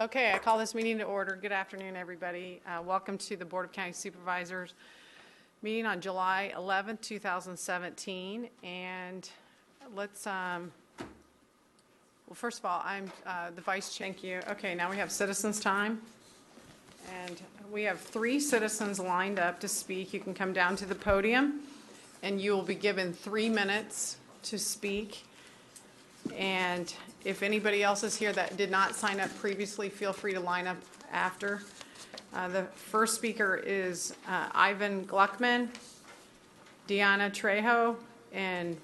Okay, I call this meeting to order. Good afternoon, everybody. Welcome to the Board of County Supervisors meeting on July 11th, 2017. And let's, well, first of all, I'm the Vice Chair. Thank you. Okay, now we have citizens' time. And we have 3 citizens lined up to speak. You can come down to the podium, and you will be given 3 minutes to speak. And if anybody else is here that did not sign up previously, feel free to line up after. The first speaker is Ivan Gluckman, Deanna Trejo, and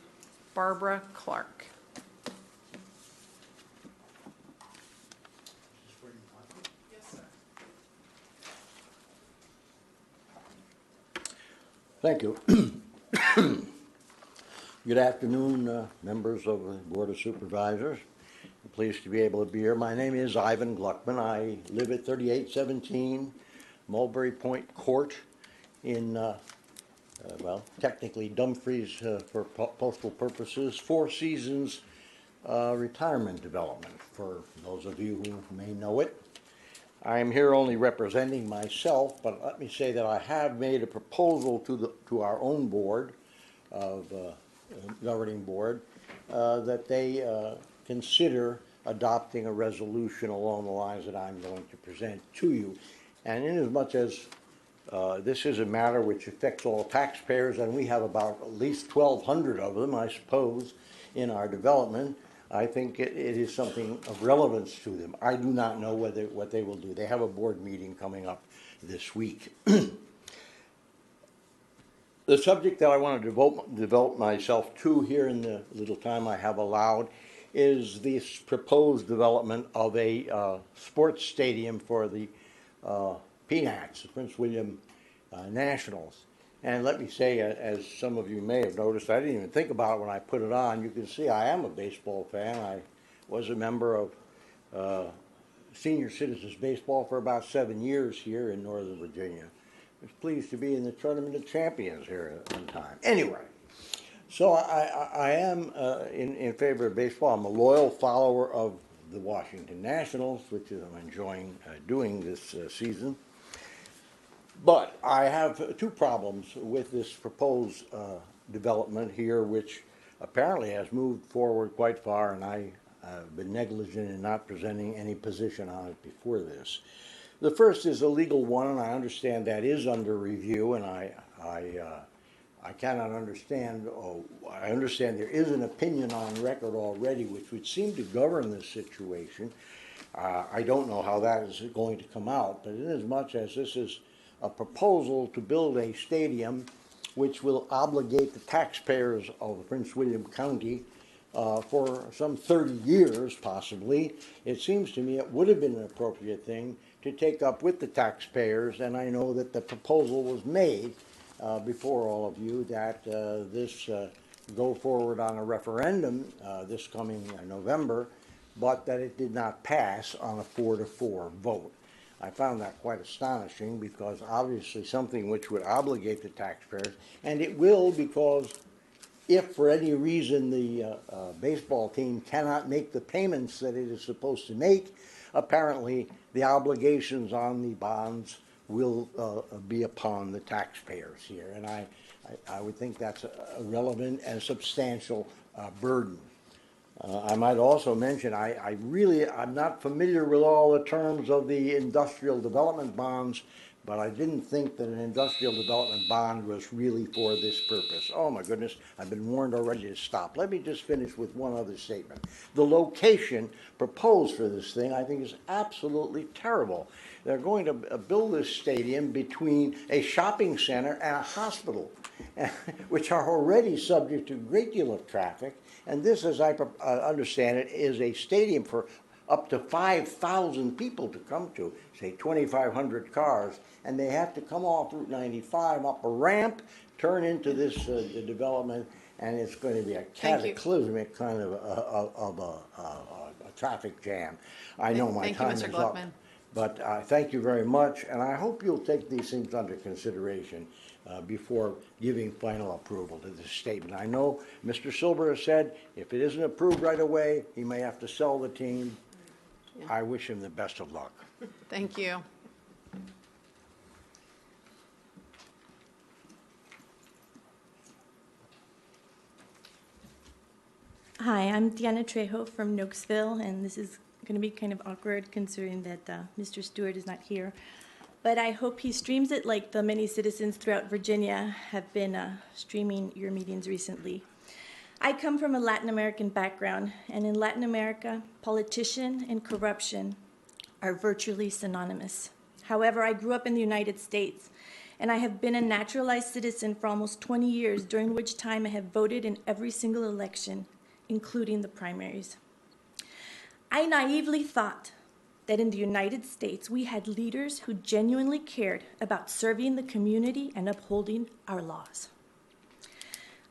Barbara Clark. Yes, sir. Thank you. Good afternoon, members of the Board of Supervisors. I'm pleased to be able to be here. My name is Ivan Gluckman. I live at 3817 Mulberry Point Court in, well, technically Dumfries for postal purposes, Four Seasons Retirement Development, for those of you who may know it. I am here only representing myself, but let me say that I have made a proposal to our own board of governing board that they consider adopting a resolution along the lines that I'm going to present to you. And inasmuch as this is a matter which affects all taxpayers, and we have about at least 1,200 of them, I suppose, in our development, I think it is something of relevance to them. I do not know what they will do. They have a board meeting coming up this week. The subject that I want to devote myself to here in the little time I have allowed is this proposed development of a sports stadium for the PNACs, the Prince William Nationals. And let me say, as some of you may have noticed, I didn't even think about it when I put it on. You can see I am a baseball fan. I was a member of Senior Citizens Baseball for about 7 years here in Northern Virginia. I was pleased to be in the Tournament of Champions here at one time. Anyway, so I am in favor of baseball. I'm a loyal follower of the Washington Nationals, which I'm enjoying doing this season. But I have 2 problems with this proposed development here, which apparently has moved forward quite far, and I have been negligent in not presenting any position on it before this. The first is a legal one, and I understand that is under review, and I cannot understand. I understand there is an opinion on record already which would seem to govern this situation. I don't know how that is going to come out, but inasmuch as this is a proposal to build a stadium which will obligate the taxpayers of Prince William County for some 30 years possibly, it seems to me it would have been an appropriate thing to take up with the taxpayers, and I know that the proposal was made before all of you that this go forward on a referendum this coming November, but that it did not pass on a 4-4 vote. I found that quite astonishing because obviously something which would obligate the taxpayers, and it will, because if for any reason the baseball team cannot make the payments that it is supposed to make, apparently the obligations on the bonds will be upon the taxpayers here. And I would think that's a relevant and substantial burden. I might also mention I'm not familiar with all the terms of the industrial development bonds, but I didn't think that an industrial development bond was really for this purpose. Oh my goodness, I've been warned already to stop. Let me just finish with one other statement. The location proposed for this thing I think is absolutely terrible. They're going to build this stadium between a shopping center and a hospital, which are already subject to a great deal of traffic. And this, as I understand it, is a stadium for up to 5,000 people to come to, say 2,500 cars, and they have to come off Route 95 up a ramp, turn into this development, and it's going to be a cataclysmic kind of a traffic jam. I know my time is up, but thank you very much, and I hope you'll take these things under consideration before giving final approval to this statement. I know Mr. Silver has said if it isn't approved right away, he may have to sell the team. I wish him the best of luck. Thank you. Hi, I'm Deanna Trejo from Nokesville, and this is going to be kind of awkward considering that Mr. Stewart is not here. But I hope he streams it like the many citizens throughout Virginia have been streaming your meetings recently. I come from a Latin American background, and in Latin America, politician and corruption are virtually synonymous. However, I grew up in the United States, and I have been a naturalized citizen for almost 20 years, during which time I have voted in every single election, including the primaries. I naively thought that in the United States we had leaders who genuinely cared about serving the community and upholding our laws.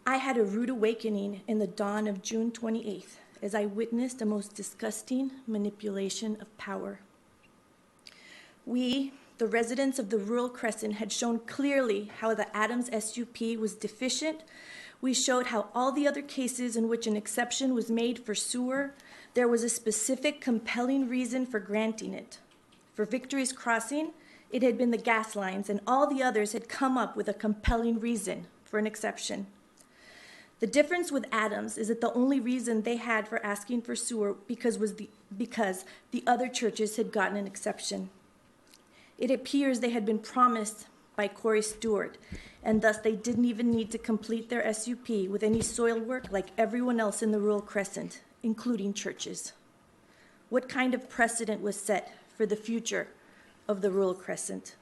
I had a rude awakening in the dawn of June 28th as I witnessed the most disgusting manipulation of power. We, the residents of the rural Crescent, had shown clearly how the Adams SUP was deficient. We showed how all the other cases in which an exception was made for sewer, there was a specific compelling reason for granting it. For Victory's Crossing, it had been the gas lines, and all the others had come up with a compelling reason for an exception. The difference with Adams is that the only reason they had for asking for sewer because the other churches had gotten an exception. It appears they had been promised by Corey Stewart, and thus they didn't even need to complete their SUP with any soil work like everyone else in the rural Crescent, including churches. What kind of precedent was set for the future of the rural Crescent?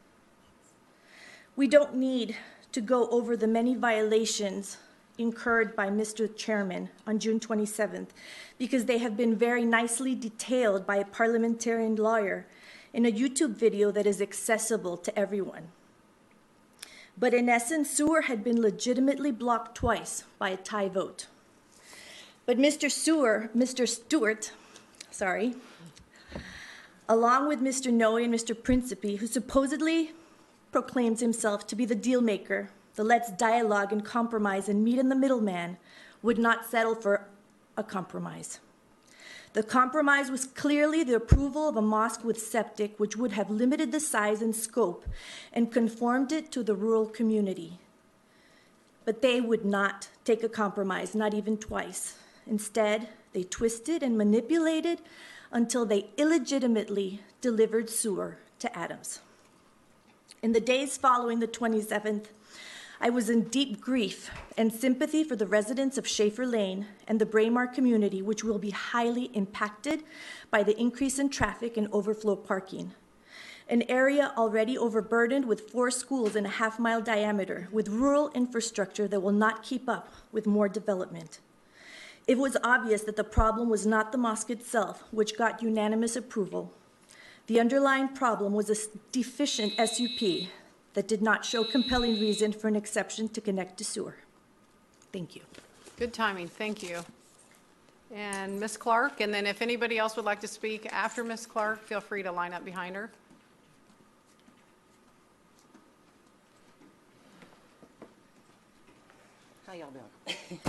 We don't need to go over the many violations incurred by Mr. Chairman on June 27th, because they have been very nicely detailed by a parliamentarian lawyer in a YouTube video that is accessible to everyone. But in essence, sewer had been legitimately blocked twice by a tie vote. But Mr. Stewart, along with Mr. Noe and Mr. Principe, who supposedly proclaims himself to be the deal maker, the let's dialogue and compromise and meet in the middle man, would not settle for a compromise. The compromise was clearly the approval of a mosque with septic, which would have limited the size and scope and conformed it to the rural community. But they would not take a compromise, not even twice. Instead, they twisted and manipulated until they illegitimately delivered sewer to Adams. In the days following the 27th, I was in deep grief and sympathy for the residents of Schaefer Lane and the Braemar community, which will be highly impacted by the increase in traffic and overflow parking. An area already overburdened with 4 schools in a half-mile diameter, with rural infrastructure that will not keep up with more development. It was obvious that the problem was not the mosque itself, which got unanimous approval. The underlying problem was a deficient SUP that did not show compelling reason for an exception to connect to sewer. Thank you. Good timing, thank you. And Ms. Clark, and then if anybody else would like to speak after Ms. Clark, feel free to line up behind her. How y'all doing?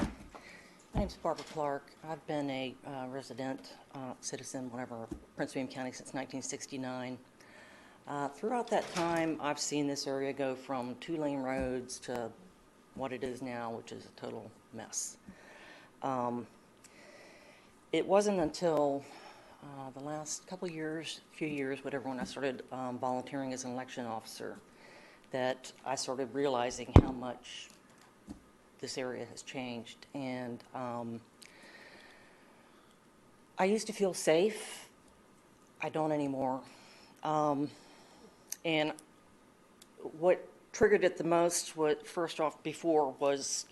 My name's Barbara Clark. I've been a resident, citizen, whatever, Prince William County since 1969. Throughout that time, I've seen this area go from 2-lane roads to what it is now, which is a total mess. It wasn't until the last few years, whatever, when I started volunteering as an election officer, that I started realizing how much this area has changed. And I used to feel safe. I don't anymore. And what triggered it the most, what first off before was,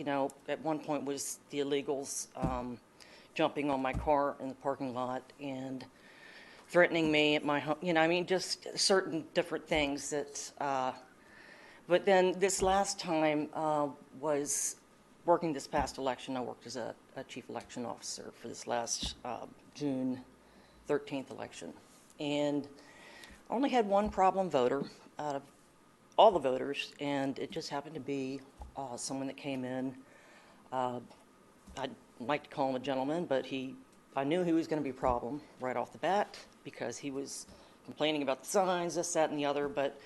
at one point was the illegals jumping on my car in the parking lot and threatening me at my home, just certain different things that, but then this last time was working this past election. I worked as a chief election officer for this last June 13th election. And I only had one problem voter out of all the voters, and it just happened to be someone that came in. I'd like to call him a gentleman, but I knew he was going to be a problem right off the bat. because he was complaining about the signs, this, that, and the other, but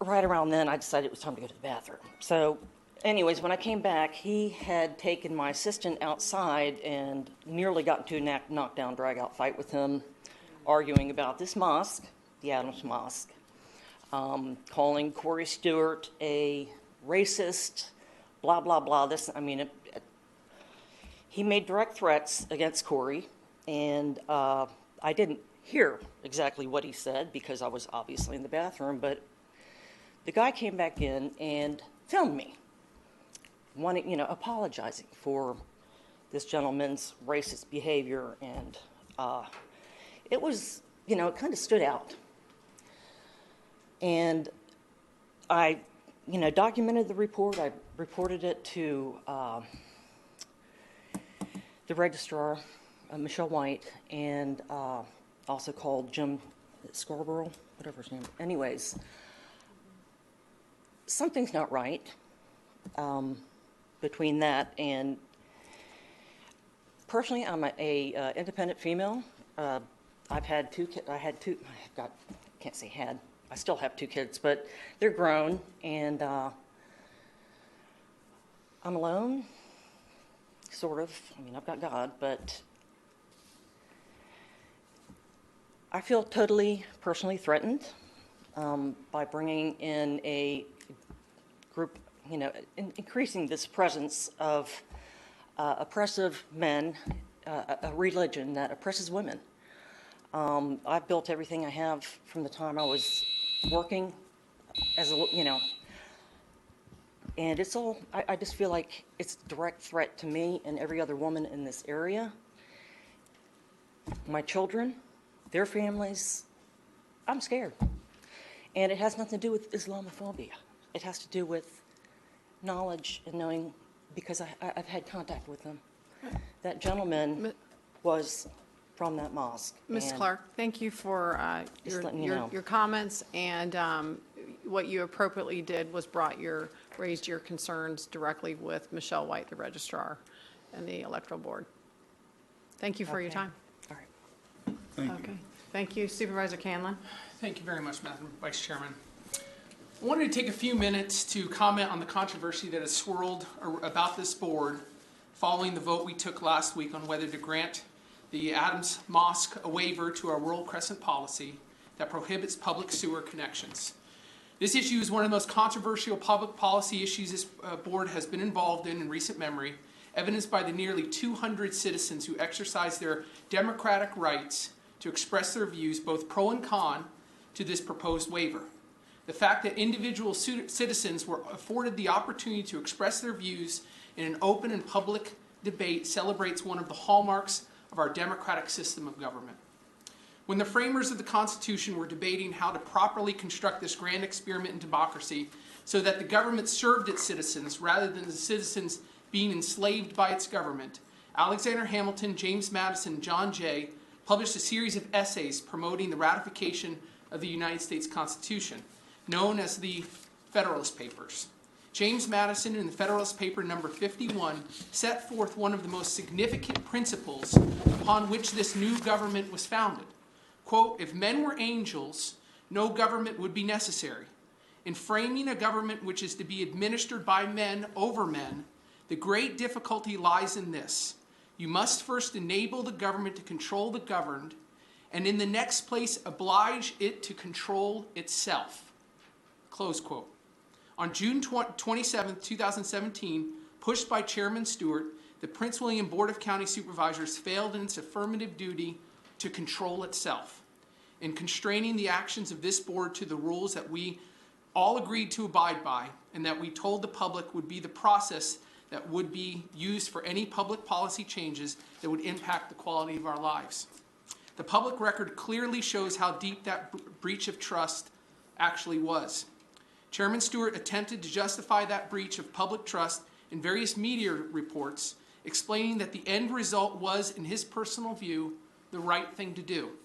right around then, I decided it was time to go to the bathroom. So anyways, when I came back, he had taken my assistant outside and nearly got into a knockdown, drag-out fight with him, arguing about this mosque, the Adams Mosque, calling Corey Stewart a racist, blah, blah, blah. He made direct threats against Corey, and I didn't hear exactly what he said because I was obviously in the bathroom, but the guy came back in and filmed me, apologizing for this gentleman's racist behavior, and it was, it kind of stood out. And I, documented the report. I reported it to the registrar, Michelle White, and also called Jim Scarborough, whatever his name. Anyways, something's not right between that and. Personally, I'm a independent female. I've had two kids. Can't say had. I still have two kids, but they're grown, and I'm alone, sort of. I've got God, but I feel totally personally threatened by bringing in a group, increasing this presence of oppressive men, a religion that oppresses women. I've built everything I have from the time I was working as and it's all, I just feel like it's a direct threat to me and every other woman in this area. My children, their families, I'm scared. And it has nothing to do with Islamophobia. It has to do with knowledge and knowing, because I've had contact with them. That gentleman was from that mosque. Ms. Clark, thank you for your comments, and what you appropriately did was raised your concerns directly with Michelle White, the registrar, and the electoral board. Thank you for your time. All right. Thank you. Okay. Thank you. Supervisor Canlon. Thank you very much, Madam Vice Chairman. I wanted to take a few minutes to comment on the controversy that has swirled about this board following the vote we took last week on whether to grant the Adams Mosque a waiver to our Rural Crescent policy that prohibits public sewer connections. This issue is one of the most controversial public policy issues this board has been involved in recent memory, evidenced by the nearly 200 citizens who exercised their democratic rights to express their views, both pro and con, to this proposed waiver. The fact that individual citizens were afforded the opportunity to express their views in an open and public debate celebrates one of the hallmarks of our democratic system of government. When the framers of the Constitution were debating how to properly construct this grand experiment in democracy so that the government served its citizens rather than the citizens being enslaved by its government, Alexander Hamilton, James Madison, and John Jay published a series of essays promoting the ratification of the United States Constitution, known as the Federalist Papers. James Madison, in the Federalist Paper number 51, set forth one of the most significant principles upon which this new government was founded. Quote, "If men were angels, no government would be necessary. In framing a government which is to be administered by men over men, the great difficulty lies in this. You must first enable the government to control the governed, and in the next place oblige it to control itself." Close quote. On June 27, 2017, pushed by Chairman Stewart, the Prince William Board of County Supervisors failed in its affirmative duty to control itself in constraining the actions of this board to the rules that we all agreed to abide by and that we told the public would be the process that would be used for any public policy changes that would impact the quality of our lives. The public record clearly shows how deep that breach of trust actually was. Chairman Stewart attempted to justify that breach of public trust in various media reports, explaining that the end result was, in his personal view, the right thing to do.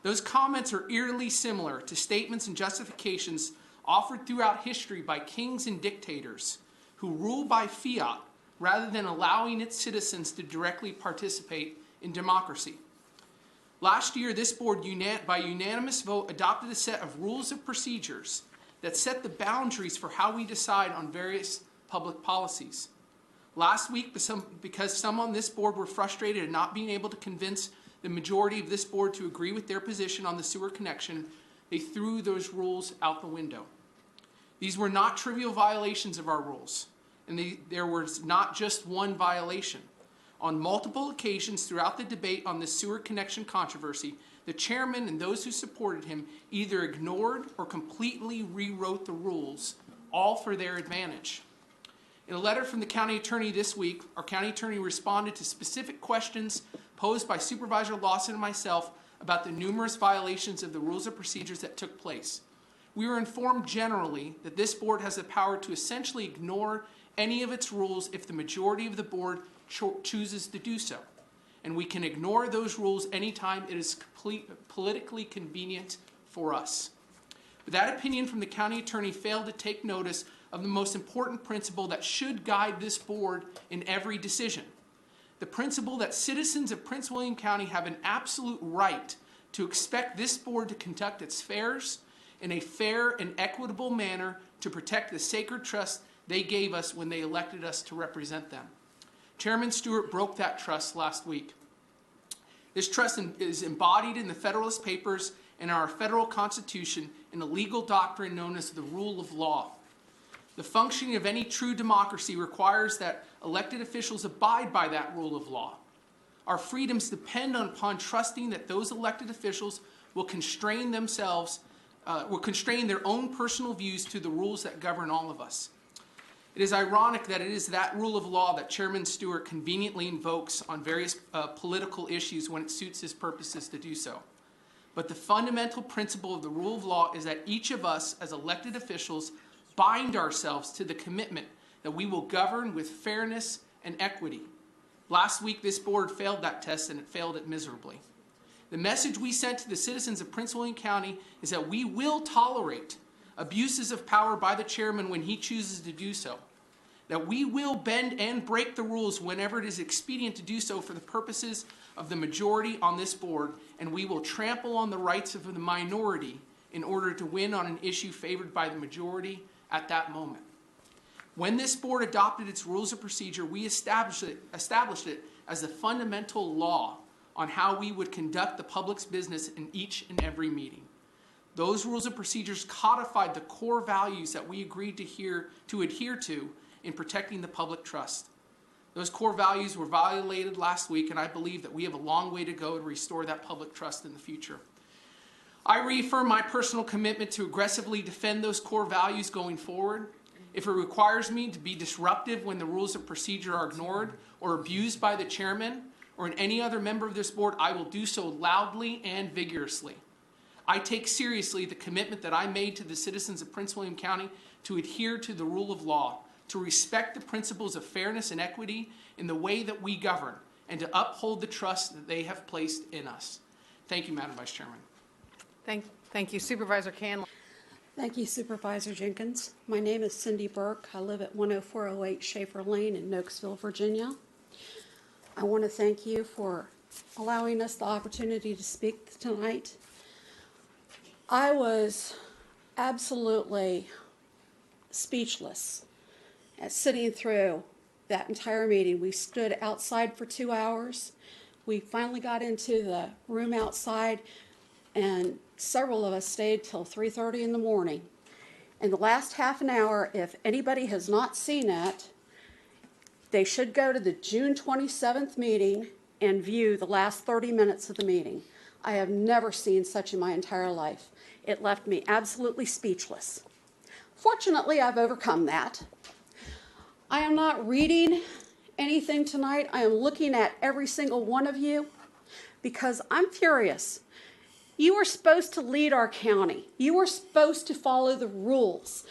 Those comments are eerily similar to statements and justifications offered throughout history by kings and dictators who rule by fiat rather than allowing its citizens to directly participate in democracy. Last year, this board, by unanimous vote, adopted a set of rules of procedures that set the boundaries for how we decide on various public policies. Last week, because some on this board were frustrated at not being able to convince the majority of this board to agree with their position on the sewer connection, they threw those rules out the window. These were not trivial violations of our rules, and there was not just one violation. On multiple occasions throughout the debate on this sewer connection controversy, the chairman and those who supported him either ignored or completely rewrote the rules, all for their advantage. In a letter from the county attorney this week, our county attorney responded to specific questions posed by Supervisor Lawson and myself about the numerous violations of the rules of procedures that took place. We were informed generally that this board has the power to essentially ignore any of its rules if the majority of the board chooses to do so. And we can ignore those rules anytime it is politically convenient for us. But that opinion from the county attorney failed to take notice of the most important principle that should guide this board in every decision. The principle that citizens of Prince William County have an absolute right to expect this board to conduct its affairs in a fair and equitable manner to protect the sacred trust they gave us when they elected us to represent them. Chairman Stewart broke that trust last week. This trust is embodied in the Federalist Papers and our federal Constitution in a legal doctrine known as the rule of law. The functioning of any true democracy requires that elected officials abide by that rule of law. Our freedoms depend upon trusting that those elected officials will constrain their own personal views to the rules that govern all of us. It is ironic that it is that rule of law that Chairman Stewart conveniently invokes on various political issues when it suits his purposes to do so. But the fundamental principle of the rule of law is that each of us as elected officials bind ourselves to the commitment that we will govern with fairness and equity. Last week, this board failed that test, and it failed it miserably. The message we sent to the citizens of Prince William County is that we will tolerate abuses of power by the chairman when he chooses to do so, that we will bend and break the rules whenever it is expedient to do so for the purposes of the majority on this board, and we will trample on the rights of the minority in order to win on an issue favored by the majority at that moment. When this board adopted its rules of procedure, we established it as the fundamental law on how we would conduct the public's business in each and every meeting. Those rules of procedures codified the core values that we agreed to adhere to in protecting the public trust. Those core values were violated last week, and I believe that we have a long way to go to restore that public trust in the future. I reaffirm my personal commitment to aggressively defend those core values going forward. If it requires me to be disruptive when the rules of procedure are ignored or abused by the chairman or any other member of this board, I will do so loudly and vigorously. I take seriously the commitment that I made to the citizens of Prince William County to adhere to the rule of law, to respect the principles of fairness and equity in the way that we govern, and to uphold the trust that they have placed in us. Thank you, Madam Vice Chairman. Thank you. Supervisor Canley. Thank you, Supervisor Jenkins. My name is Cindy Burke. I live at 10408 Schaefer Lane in Nokesville, Virginia. I want to thank you for allowing us the opportunity to speak tonight. I was absolutely speechless at sitting through that entire meeting. We stood outside for 2 hours. We finally got into the room outside, and several of us stayed till 3:30 in the morning. In the last half an hour, if anybody has not seen it, they should go to the June 27th meeting and view the last 30 minutes of the meeting. I have never seen such in my entire life. It left me absolutely speechless. Fortunately, I've overcome that. I am not reading anything tonight. I am looking at every single one of you because I'm furious. You are supposed to lead our county. You are supposed to follow the rules.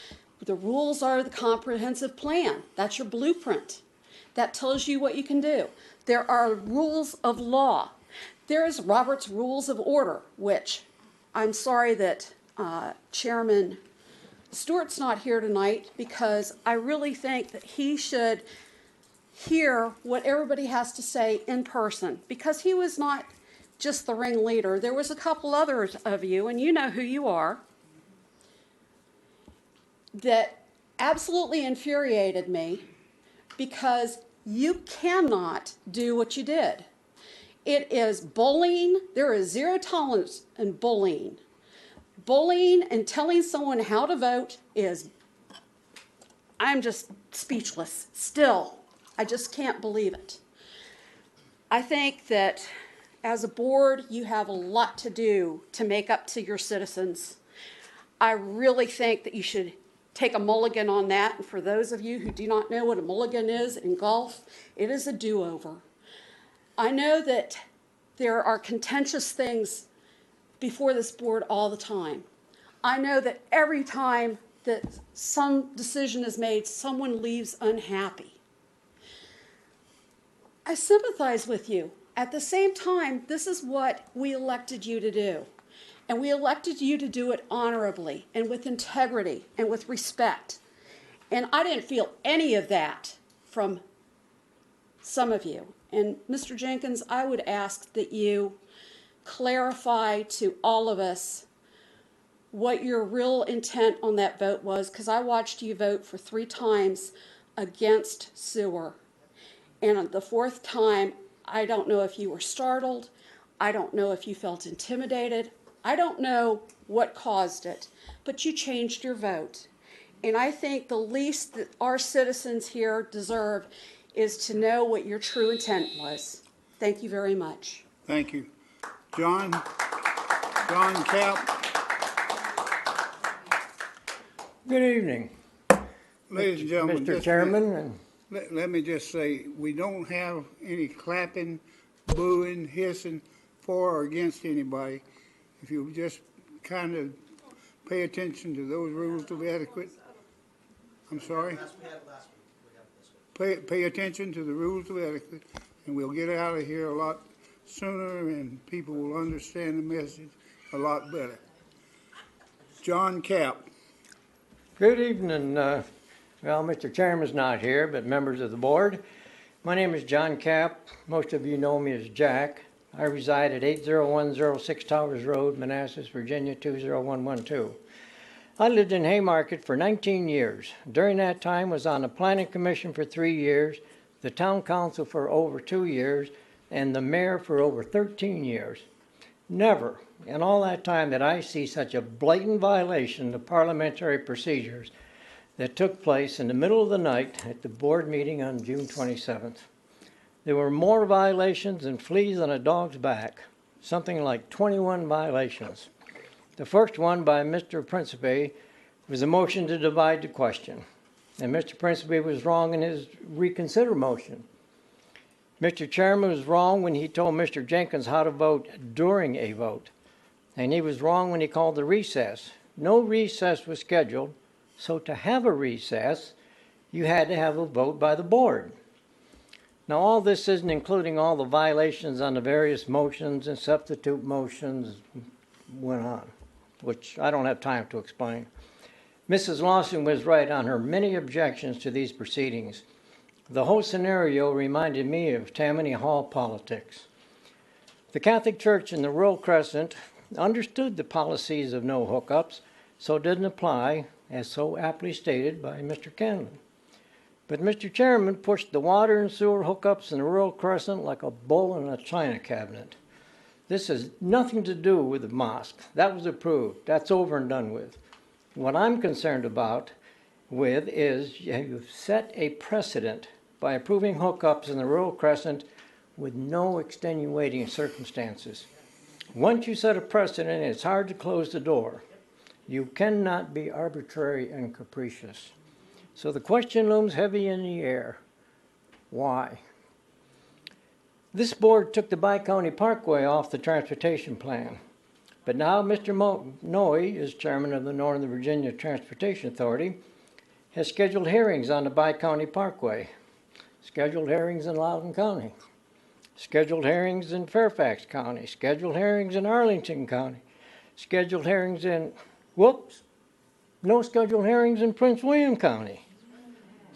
The rules are the comprehensive plan. That's your blueprint. That tells you what you can do. There are rules of law. There is Robert's Rules of Order, which I'm sorry that Chairman Stewart's not here tonight, because I really think that he should hear what everybody has to say in person, because he was not just the ringleader. There was a couple others of you, and you know who you are, that absolutely infuriated me because you cannot do what you did. It is bullying. There is zero tolerance in bullying. Bullying and telling someone how to vote is, I'm just speechless still. I just can't believe it. I think that as a board, you have a lot to do to make up to your citizens. I really think that you should take a mulligan on that. And for those of you who do not know what a mulligan is in golf, it is a do-over. I know that there are contentious things before this board all the time. I know that every time that some decision is made, someone leaves unhappy. I sympathize with you. At the same time, this is what we elected you to do. And we elected you to do it honorably and with integrity and with respect. And I didn't feel any of that from some of you. And Mr. Jenkins, I would ask that you clarify to all of us what your real intent on that vote was, because I watched you vote for 3 times against sewer. And the 4th time, I don't know if you were startled. I don't know if you felt intimidated. I don't know what caused it, but you changed your vote. And I think the least that our citizens here deserve is to know what your true intent was. Thank you very much. Thank you. John Cap, Good evening, ladies and gentlemen. Mr. just Chairman, and Let me just say, we don't have any clapping, booing, hissing for or against anybody. If you just kind of pay attention to those rules of etiquette. I'm sorry? Pay attention to the rules of etiquette, and we'll get out of here a lot sooner, and people will understand the message a lot better. John Cap. good evening. Well, Mr. Chairman's not here, but members of the board. My name is John Cap. Most of you know me as Jack. I reside at 80106 Towers Road, Manassas, Virginia 20112. I lived in Haymarket for 19 years. During that time, was on the Planning Commission for 3 years, the Town Council for over 2 years, and the Mayor for over 13 years. Never in all that time did I see such a blatant violation of parliamentary procedures that took place in the middle of the night at the board meeting on June 27th. There were more violations than fleas on a dog's back, something like 21 violations. The first one by Mr. Principe was a motion to divide the question, and Mr. Principe was wrong in his reconsider motion. Mr. Chairman was wrong when he told Mr. Jenkins how to vote during a vote, and he was wrong when he called the recess. No recess was scheduled, so to have a recess, you had to have a vote by the board. Now, all this isn't including all the violations on the various motions and substitute motions went on, which I don't have time to explain. Mrs. Lawson was right on her many objections to these proceedings. The whole scenario reminded me of Tammany Hall politics. The Catholic Church in the rural Crescent understood the policies of no hookups, so didn't apply, as so aptly stated by Mr. Canlon. But Mr. Chairman pushed the water and sewer hookups in the rural Crescent like a bull in a china cabinet. This has nothing to do with the mosque. That was approved. That's over and done with. What I'm concerned about is you've set a precedent by approving hookups in the rural Crescent with no extenuating circumstances. Once you set a precedent, it's hard to close the door. You cannot be arbitrary and capricious. So the question looms heavy in the air. Why? This board took the Bi-County Parkway off the transportation plan. But now Mr. Noe, as chairman of the Northern Virginia Transportation Authority, has scheduled hearings on the Bi-County Parkway, scheduled hearings in Loudoun County, scheduled hearings in Fairfax County, scheduled hearings in Arlington County, scheduled hearings in, no scheduled hearings in Prince William County.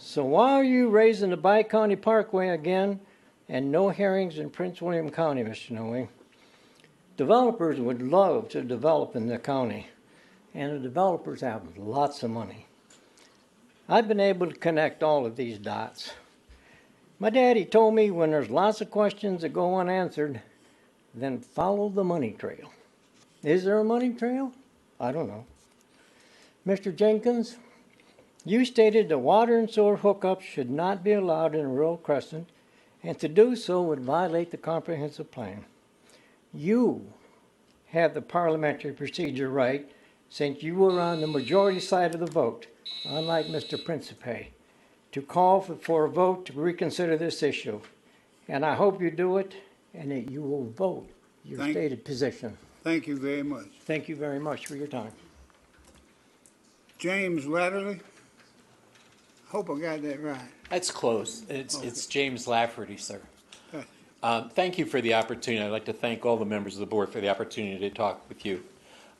So why are you raising the Bi-County Parkway again and no hearings in Prince William County, Mr. Noe? Developers would love to develop in the county, and the developers have lots of money. I've been able to connect all of these dots. My daddy told me when there's lots of questions that go unanswered, then follow the money trail. Is there a money trail? I don't know. Mr. Jenkins, you stated that water and sewer hookups should not be allowed in rural Crescent, and to do so would violate the comprehensive plan. You have the parliamentary procedure right since you were on the majority side of the vote, unlike Mr. Principe, to call for a vote to reconsider this issue. And I hope you do it and that you will vote your stated position. Thank you very much. Thank you very much for your time. James Latterly. Hope I got that right. That's close. It's James Lafferty, sir. Okay. Thank you for the opportunity. I'd like to thank all the members of the board for the opportunity to talk with you.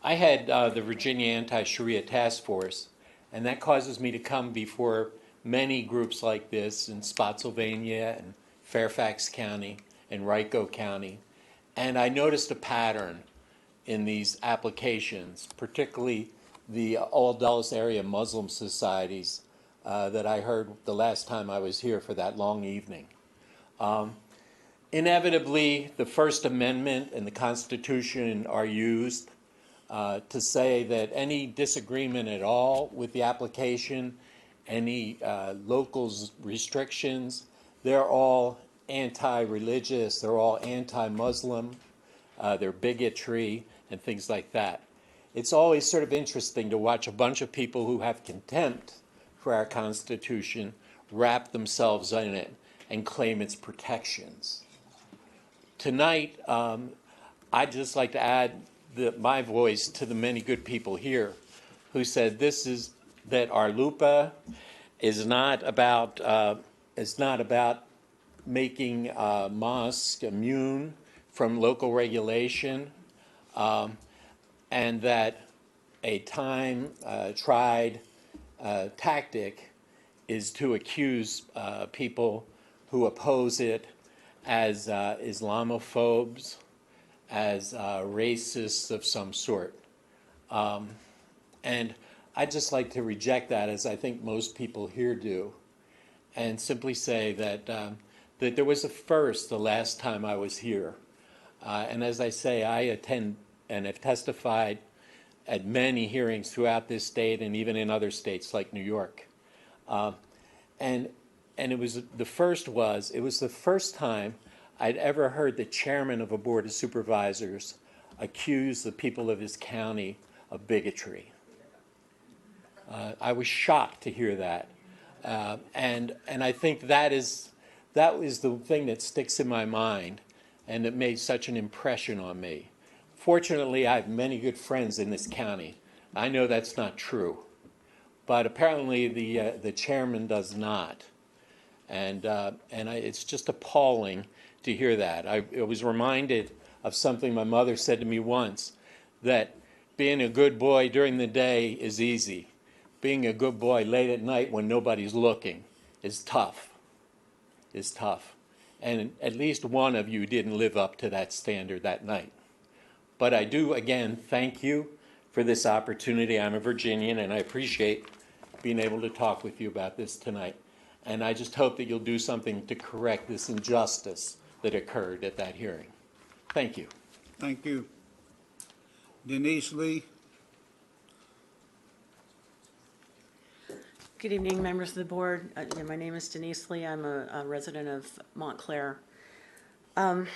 I had the Virginia Anti-Sharia Task Force, and that causes me to come before many groups like this in Spotsylvania and Fairfax County and Rico County. And I noticed a pattern in these applications, particularly the All Dulles area Muslim societies that I heard the last time I was here for that long evening. Inevitably, the First Amendment and the Constitution are used to say that any disagreement at all with the application, any local restrictions, they're all anti-religious, they're all anti-Muslim, they're bigotry and things like that. It's always sort of interesting to watch a bunch of people who have contempt for our Constitution wrap themselves in it and claim its protections. Tonight, I'd just like to add my voice to the many good people here who said that our LUPA is not about making mosques immune from local regulation, and that a time-tried tactic is to accuse people who oppose it as Islamophobes, as racists of some sort. And I'd just like to reject that, as I think most people here do, and simply say that there was a first the last time I was here. And as I say, I attend and have testified at many hearings throughout this state and even in other states like New York. And it was the first time I'd ever heard the chairman of a board of supervisors accuse the people of his county of bigotry. I was shocked to hear that. And I think that is the thing that sticks in my mind and that made such an impression on me. Fortunately, I have many good friends in this county. I know that's not true, but apparently the chairman does not. And it's just appalling to hear that. I was reminded of something my mother said to me once, that being a good boy during the day is easy. Being a good boy late at night when nobody's looking is tough. And at least one of you didn't live up to that standard that night. But I do, again, thank you for this opportunity. I'm a Virginian, and I appreciate being able to talk with you about this tonight. And I just hope that you'll do something to correct this injustice that occurred at that hearing. Thank you. Thank you. Denise Lee. Good evening, members of the board. My name is Denise Lee. I'm a resident of Montclair. I'm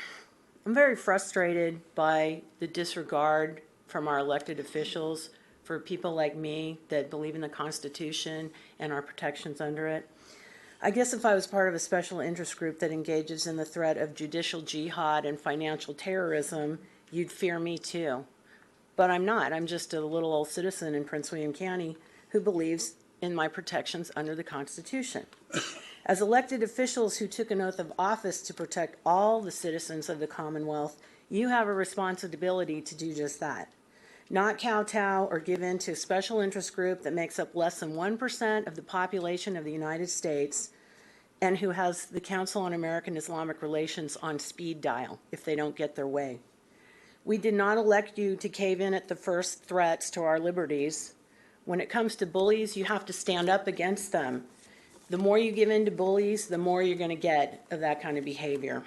very frustrated by the disregard from our elected officials for people like me that believe in the Constitution and our protections under it. I guess if I was part of a special interest group that engages in the threat of judicial jihad and financial terrorism, you'd fear me too. But I'm not. I'm just a little old citizen in Prince William County who believes in my protections under the Constitution. As elected officials who took an oath of office to protect all the citizens of the Commonwealth, you have a responsibility to do just that. Not kowtow or give in to a special interest group that makes up less than 1% of the population of the United States and who has the Council on American Islamic Relations on speed dial if they don't get their way. We did not elect you to cave in at the first threats to our liberties. When it comes to bullies, you have to stand up against them. The more you give in to bullies, the more you're going to get of that kind of behavior.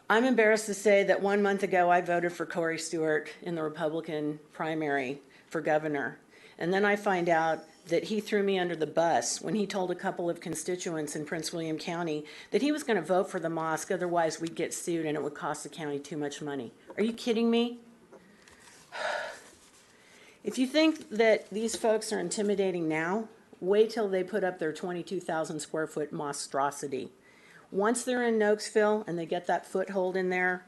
I'm embarrassed to say that 1 month ago, I voted for Corey Stewart in the Republican primary for governor. And then I find out that he threw me under the bus when he told a couple of constituents in Prince William County that he was going to vote for the mosque, otherwise we'd get sued and it would cost the county too much money. Are you kidding me? If you think that these folks are intimidating now, wait till they put up their 22,000 square foot monstrosity. Once they're in Nokesville and they get that foothold in there,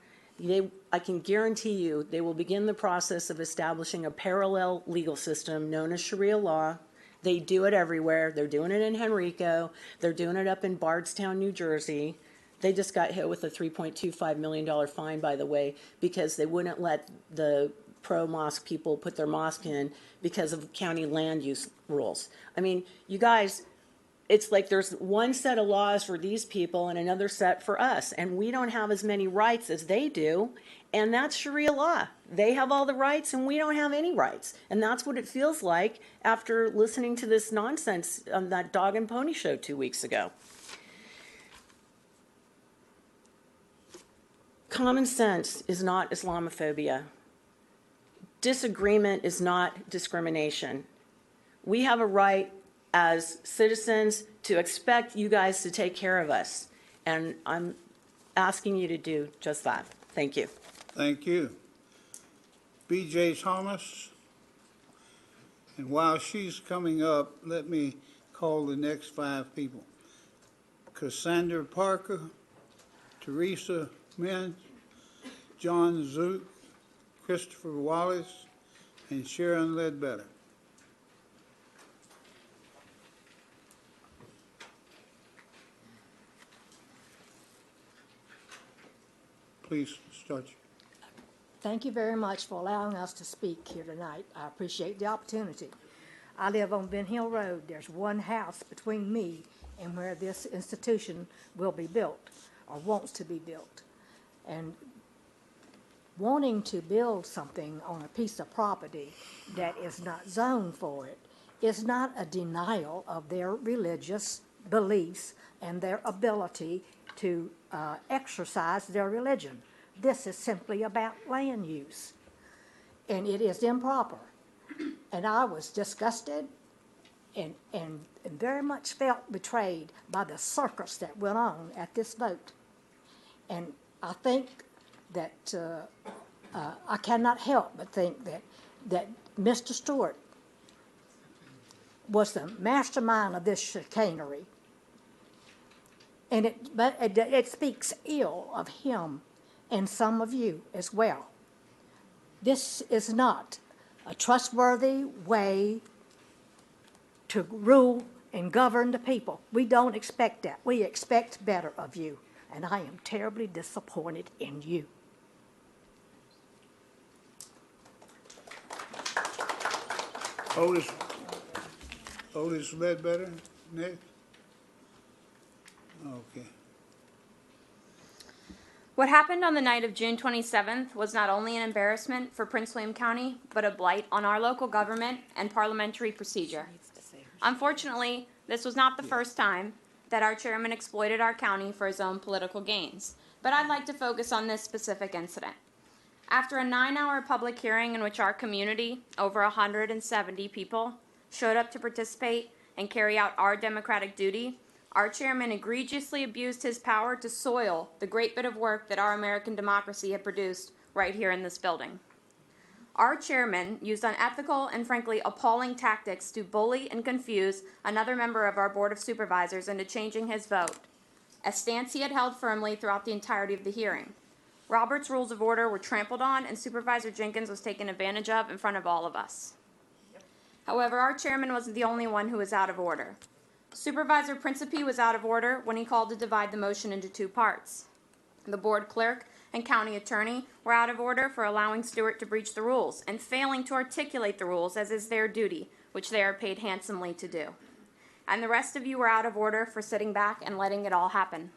I can guarantee you they will begin the process of establishing a parallel legal system known as Sharia law. They do it everywhere. They're doing it in Henrico. They're doing it up in Bardstown, New Jersey. They just got hit with a $3.25 million fine, by the way, because they wouldn't let the pro-mosque people put their mosque in because of county land use rules. I mean, you guys, it's like there's one set of laws for these people and another set for us, and we don't have as many rights as they do, and that's Sharia law. They have all the rights and we don't have any rights, and that's what it feels like after listening to this nonsense on that dog and pony show 2 weeks ago. Common sense is not Islamophobia. Disagreement is not discrimination. We have a right as citizens to expect you guys to take care of us, and I'm asking you to do just that. Thank you. Thank you. B.J. Thomas. And while she's coming up, let me call the next 5 people. Cassandra Parker, Teresa Mintz, John Zook, Christopher Wallace, and Sharon Ledbetter. Please start. Thank you very much for allowing us to speak here tonight. I appreciate the opportunity. I live on Ben Hill Road. There's one house between me and where this institution will be built or wants to be built. And wanting to build something on a piece of property that is not zoned for it is not a denial of their religious beliefs and their ability to exercise their religion. This is simply about land use, and it is improper. And I was disgusted and very much felt betrayed by the circus that went on at this vote. And I think that I cannot help but think that Mr. Stewart was the mastermind of this chicanery. And it speaks ill of him and some of you as well. This is not a trustworthy way to rule and govern the people. We don't expect that. We expect better of you, and I am terribly disappointed in you. Otis Ledbetter, next. Okay. What happened on the night of June 27th was not only an embarrassment for Prince William County, but a blight on our local government and parliamentary procedure. Unfortunately, this was not the first time that our chairman exploited our county for his own political gains, but I'd like to focus on this specific incident. After a 9-hour public hearing in which our community, over 170 people, showed up to participate and carry out our democratic duty, our chairman egregiously abused his power to soil the great bit of work that our American democracy had produced right here in this building. Our chairman used unethical and frankly appalling tactics to bully and confuse another member of our Board of Supervisors into changing his vote, a stance he had held firmly throughout the entirety of the hearing. Robert's Rules of Order were trampled on, and Supervisor Jenkins was taken advantage of in front of all of us. However, our chairman wasn't the only one who was out of order. Supervisor Principe was out of order when he called to divide the motion into 2 parts. The board clerk and county attorney were out of order for allowing Stewart to breach the rules and failing to articulate the rules as is their duty, which they are paid handsomely to do. And the rest of you were out of order for sitting back and letting it all happen.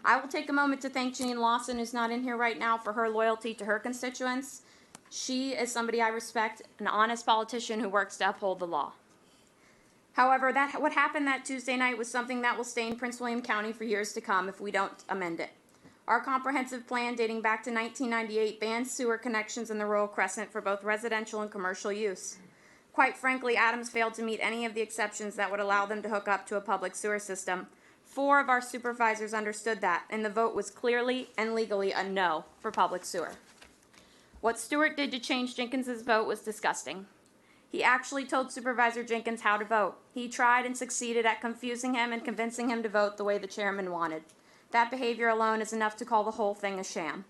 I will take a moment to thank Janine Lawson, who's not in here right now, for her loyalty to her constituents. She is somebody I respect, an honest politician who works to uphold the law. However, what happened that Tuesday night was something that will stain Prince William County for years to come if we don't amend it. Our comprehensive plan dating back to 1998 bans sewer connections in the rural Crescent for both residential and commercial use. Quite frankly, Adams failed to meet any of the exceptions that would allow them to hook up to a public sewer system. 4 of our supervisors understood that, and the vote was clearly and legally a no for public sewer. What Stewart did to change Jenkins's vote was disgusting. He actually told Supervisor Jenkins how to vote. He tried and succeeded at confusing him and convincing him to vote the way the chairman wanted. That behavior alone is enough to call the whole thing a sham.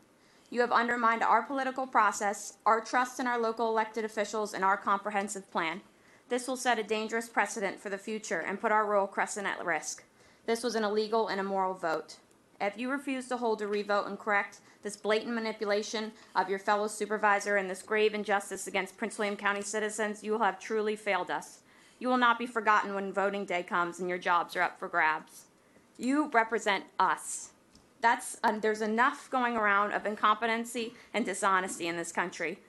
You have undermined our political process, our trust in our local elected officials, and our comprehensive plan. This will set a dangerous precedent for the future and put our rural Crescent at risk. This was an illegal and immoral vote. If you refuse to hold a revote and correct this blatant manipulation of your fellow supervisor and this grave injustice against Prince William County citizens, you will have truly failed us. You will not be forgotten when voting day comes and your jobs are up for grabs. You represent us. There's enough going around of incompetency and dishonesty in this country.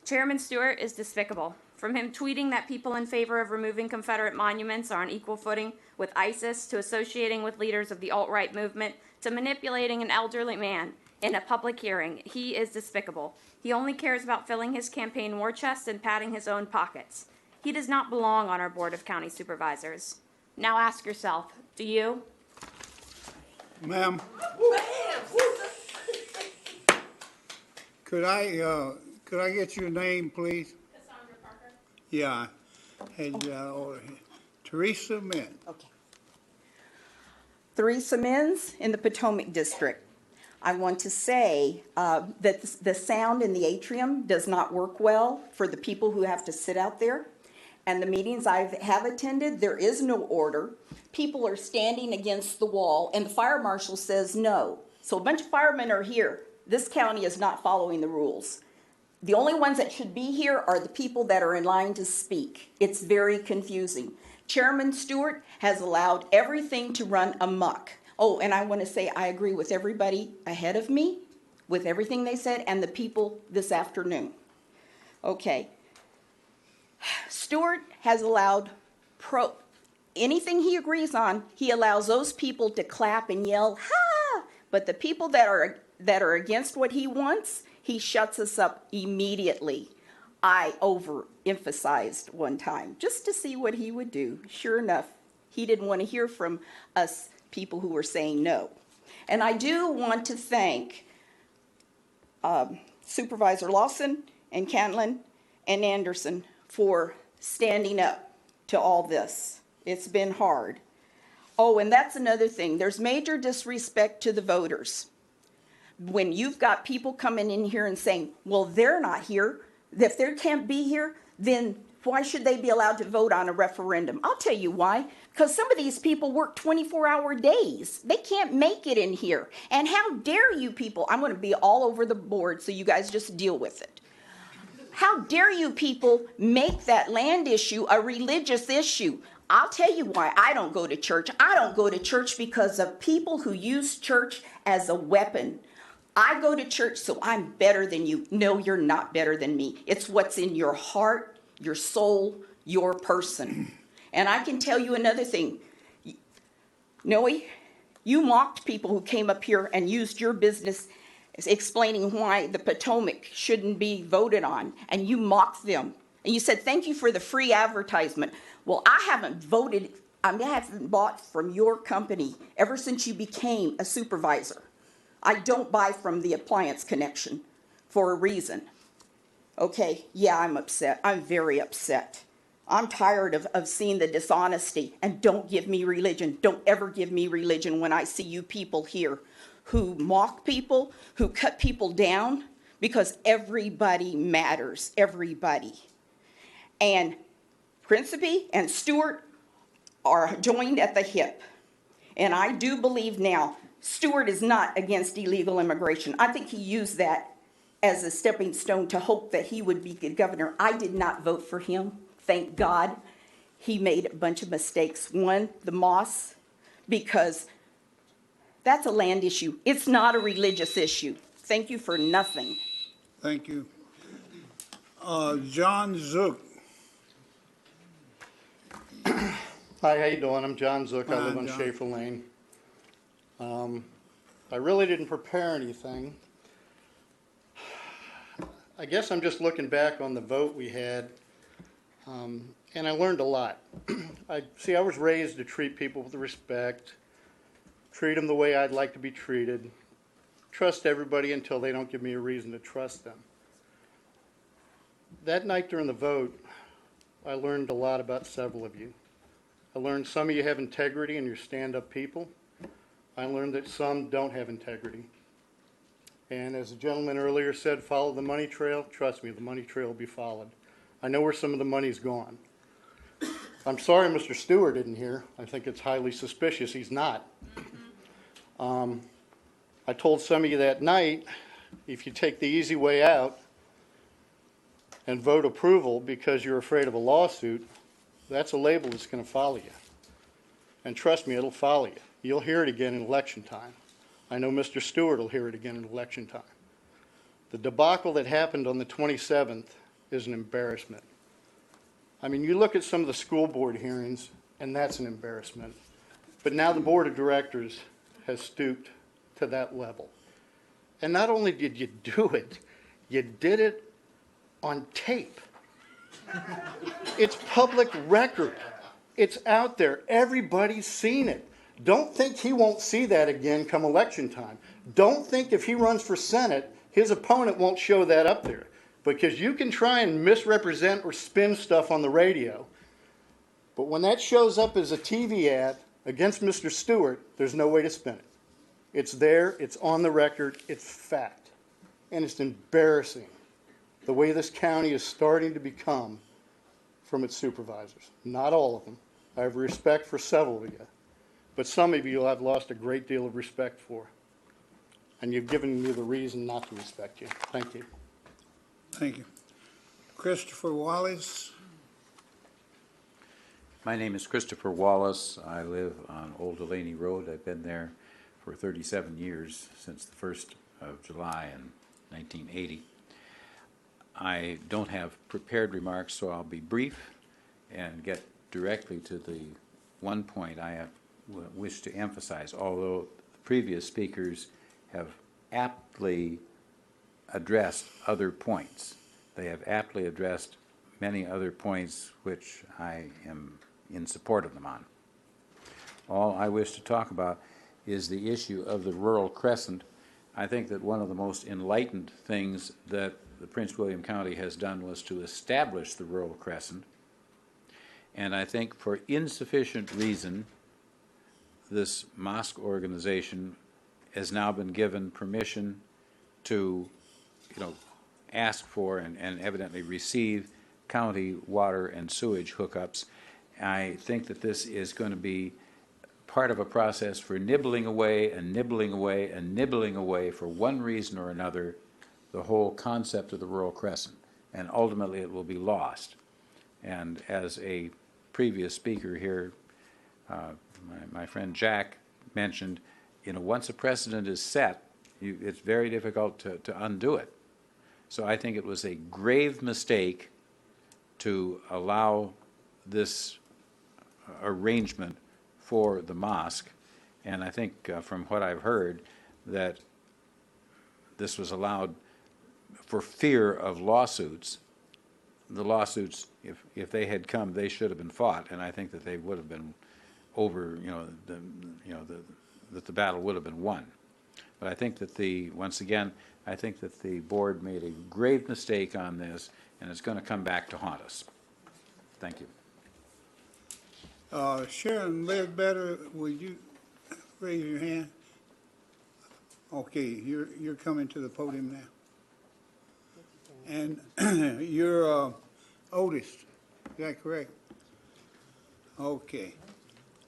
Chairman Stewart is despicable. From him tweeting that people in favor of removing Confederate monuments are on equal footing with ISIS, to associating with leaders of the alt-right movement, to manipulating an elderly man in a public hearing, he is despicable. He only cares about filling his campaign war chest and padding his own pockets. He does not belong on our Board of County Supervisors. Now ask yourself, do you? Ma'am? Could I get your name, please? Cassandra Parker. Yeah, and, Teresa Min. Okay. Theresa Mins in the Potomac District. I want to say that the sound in the atrium does not work well for the people who have to sit out there. And the meetings I have attended, there is no order. People are standing against the wall, and the fire marshal says no. So a bunch of firemen are here. This county is not following the rules. The only ones that should be here are the people that are in line to speak. It's very confusing. Chairman Stewart has allowed everything to run amok. Oh, and I want to say I agree with everybody ahead of me, with everything they said, and the people this afternoon. Okay. Stewart has allowed anything he agrees on, he allows those people to clap and yell, ha! But the people that are against what he wants, he shuts us up immediately. I overemphasized one time just to see what he would do. Sure enough, he didn't want to hear from us people who were saying no. And I do want to thank Supervisor Lawson and Cantlin and Anderson for standing up to all this. It's been hard. Oh, and that's another thing. There's major disrespect to the voters. When you've got people coming in here and saying, well, they're not here. If they can't be here, then why should they be allowed to vote on a referendum? I'll tell you why. Because some of these people work 24-hour days. They can't make it in here. And how dare you people, I'm going to be all over the board, so you guys just deal with it. How dare you people make that land issue a religious issue? I'll tell you why I don't go to church. I don't go to church because of people who use church as a weapon. I go to church so I'm better than you. No, you're not better than me. It's what's in your heart, your soul, your person. And I can tell you another thing. Noe, you mocked people who came up here and used your business explaining why the Potomac shouldn't be voted on, and you mocked them. And you said, thank you for the free advertisement. Well, I haven't bought from your company ever since you became a supervisor. I don't buy from the appliance connection for a reason. Okay, yeah, I'm upset. I'm very upset. I'm tired of seeing the dishonesty, and don't give me religion. Don't ever give me religion when I see you people here who mock people, who cut people down, because everybody matters, everybody. And Principe and Stewart are joined at the hip. And I do believe now, Stewart is not against illegal immigration. I think he used that as a stepping stone to hope that he would be the governor. I did not vote for him, thank God. He made a bunch of mistakes. One, the Moss, because That's a land issue. It's not a religious issue. Thank you for nothing. Thank you. John Zook. Hi, how you doing? I'm John Zook. I live Fine, on John. Schaefer Lane. I really didn't prepare anything. I guess I'm just looking back on the vote we had, and I learned a lot. I was raised to treat people with respect, treat them the way I'd like to be treated, trust everybody until they don't give me a reason to trust them. That night during the vote, I learned a lot about several of you. I learned some of you have integrity and you're stand-up people. I learned that some don't have integrity. And as the gentleman earlier said, follow the money trail. Trust me, the money trail will be followed. I know where some of the money's gone. I'm sorry Mr. Stewart isn't here. I think it's highly suspicious he's not. I told some of you that night, if you take the easy way out and vote approval because you're afraid of a lawsuit, that's a label that's going to follow you. And trust me, it'll follow you. You'll hear it again in election time. I know Mr. Stewart will hear it again in election time. The debacle that happened on the 27th is an embarrassment. I mean, you look at some of the school board hearings, and that's an embarrassment. But now the board of directors has stooped to that level. And not only did you do it, you did it on tape. It's public record. It's out there. Everybody's seen it. Don't think he won't see that again come election time. Don't think if he runs for Senate, his opponent won't show that up there. Because you can try and misrepresent or spin stuff on the radio, but when that shows up as a TV ad against Mr. Stewart, there's no way to spin it. It's there, it's on the record, it's fact. And it's embarrassing the way this county is starting to become from its supervisors. Not all of them. I have respect for several of you. But some of you I've lost a great deal of respect for. And you've given me the reason not to respect you. Thank you. Thank you. Christopher Wallace. My name is Christopher Wallace. I live on Old Delaney Road. I've been there for 37 years, since the 1st of July in 1980. I don't have prepared remarks, so I'll be brief and get directly to the one point I wish to emphasize, although the previous speakers have aptly addressed other points. They have aptly addressed many other points which I am in support of them on. All I wish to talk about is the issue of the rural crescent. I think that one of the most enlightened things that the Prince William County has done was to establish the rural crescent. And I think for insufficient reason, this mosque organization has now been given permission to, ask for and evidently receive county water and sewage hookups. I think that this is going to be part of a process for nibbling away and nibbling away and nibbling away for one reason or another the whole concept of the rural crescent, and ultimately it will be lost. And as a previous speaker here, my friend Jack mentioned, once a precedent is set, it's very difficult to undo it. So I think it was a grave mistake to allow this arrangement for the mosque, and I think from what I've heard that this was allowed for fear of lawsuits. The lawsuits, if they had come, they should have been fought, and I think that they would have been over. That the battle would have been won. But I think that once again, I think that the board made a grave mistake on this, and it's going to come back to haunt us. Thank you. Sharon Ledbetter, would you raise your hand? Okay, you're coming to the podium now. And you're Otis, is that correct? Okay.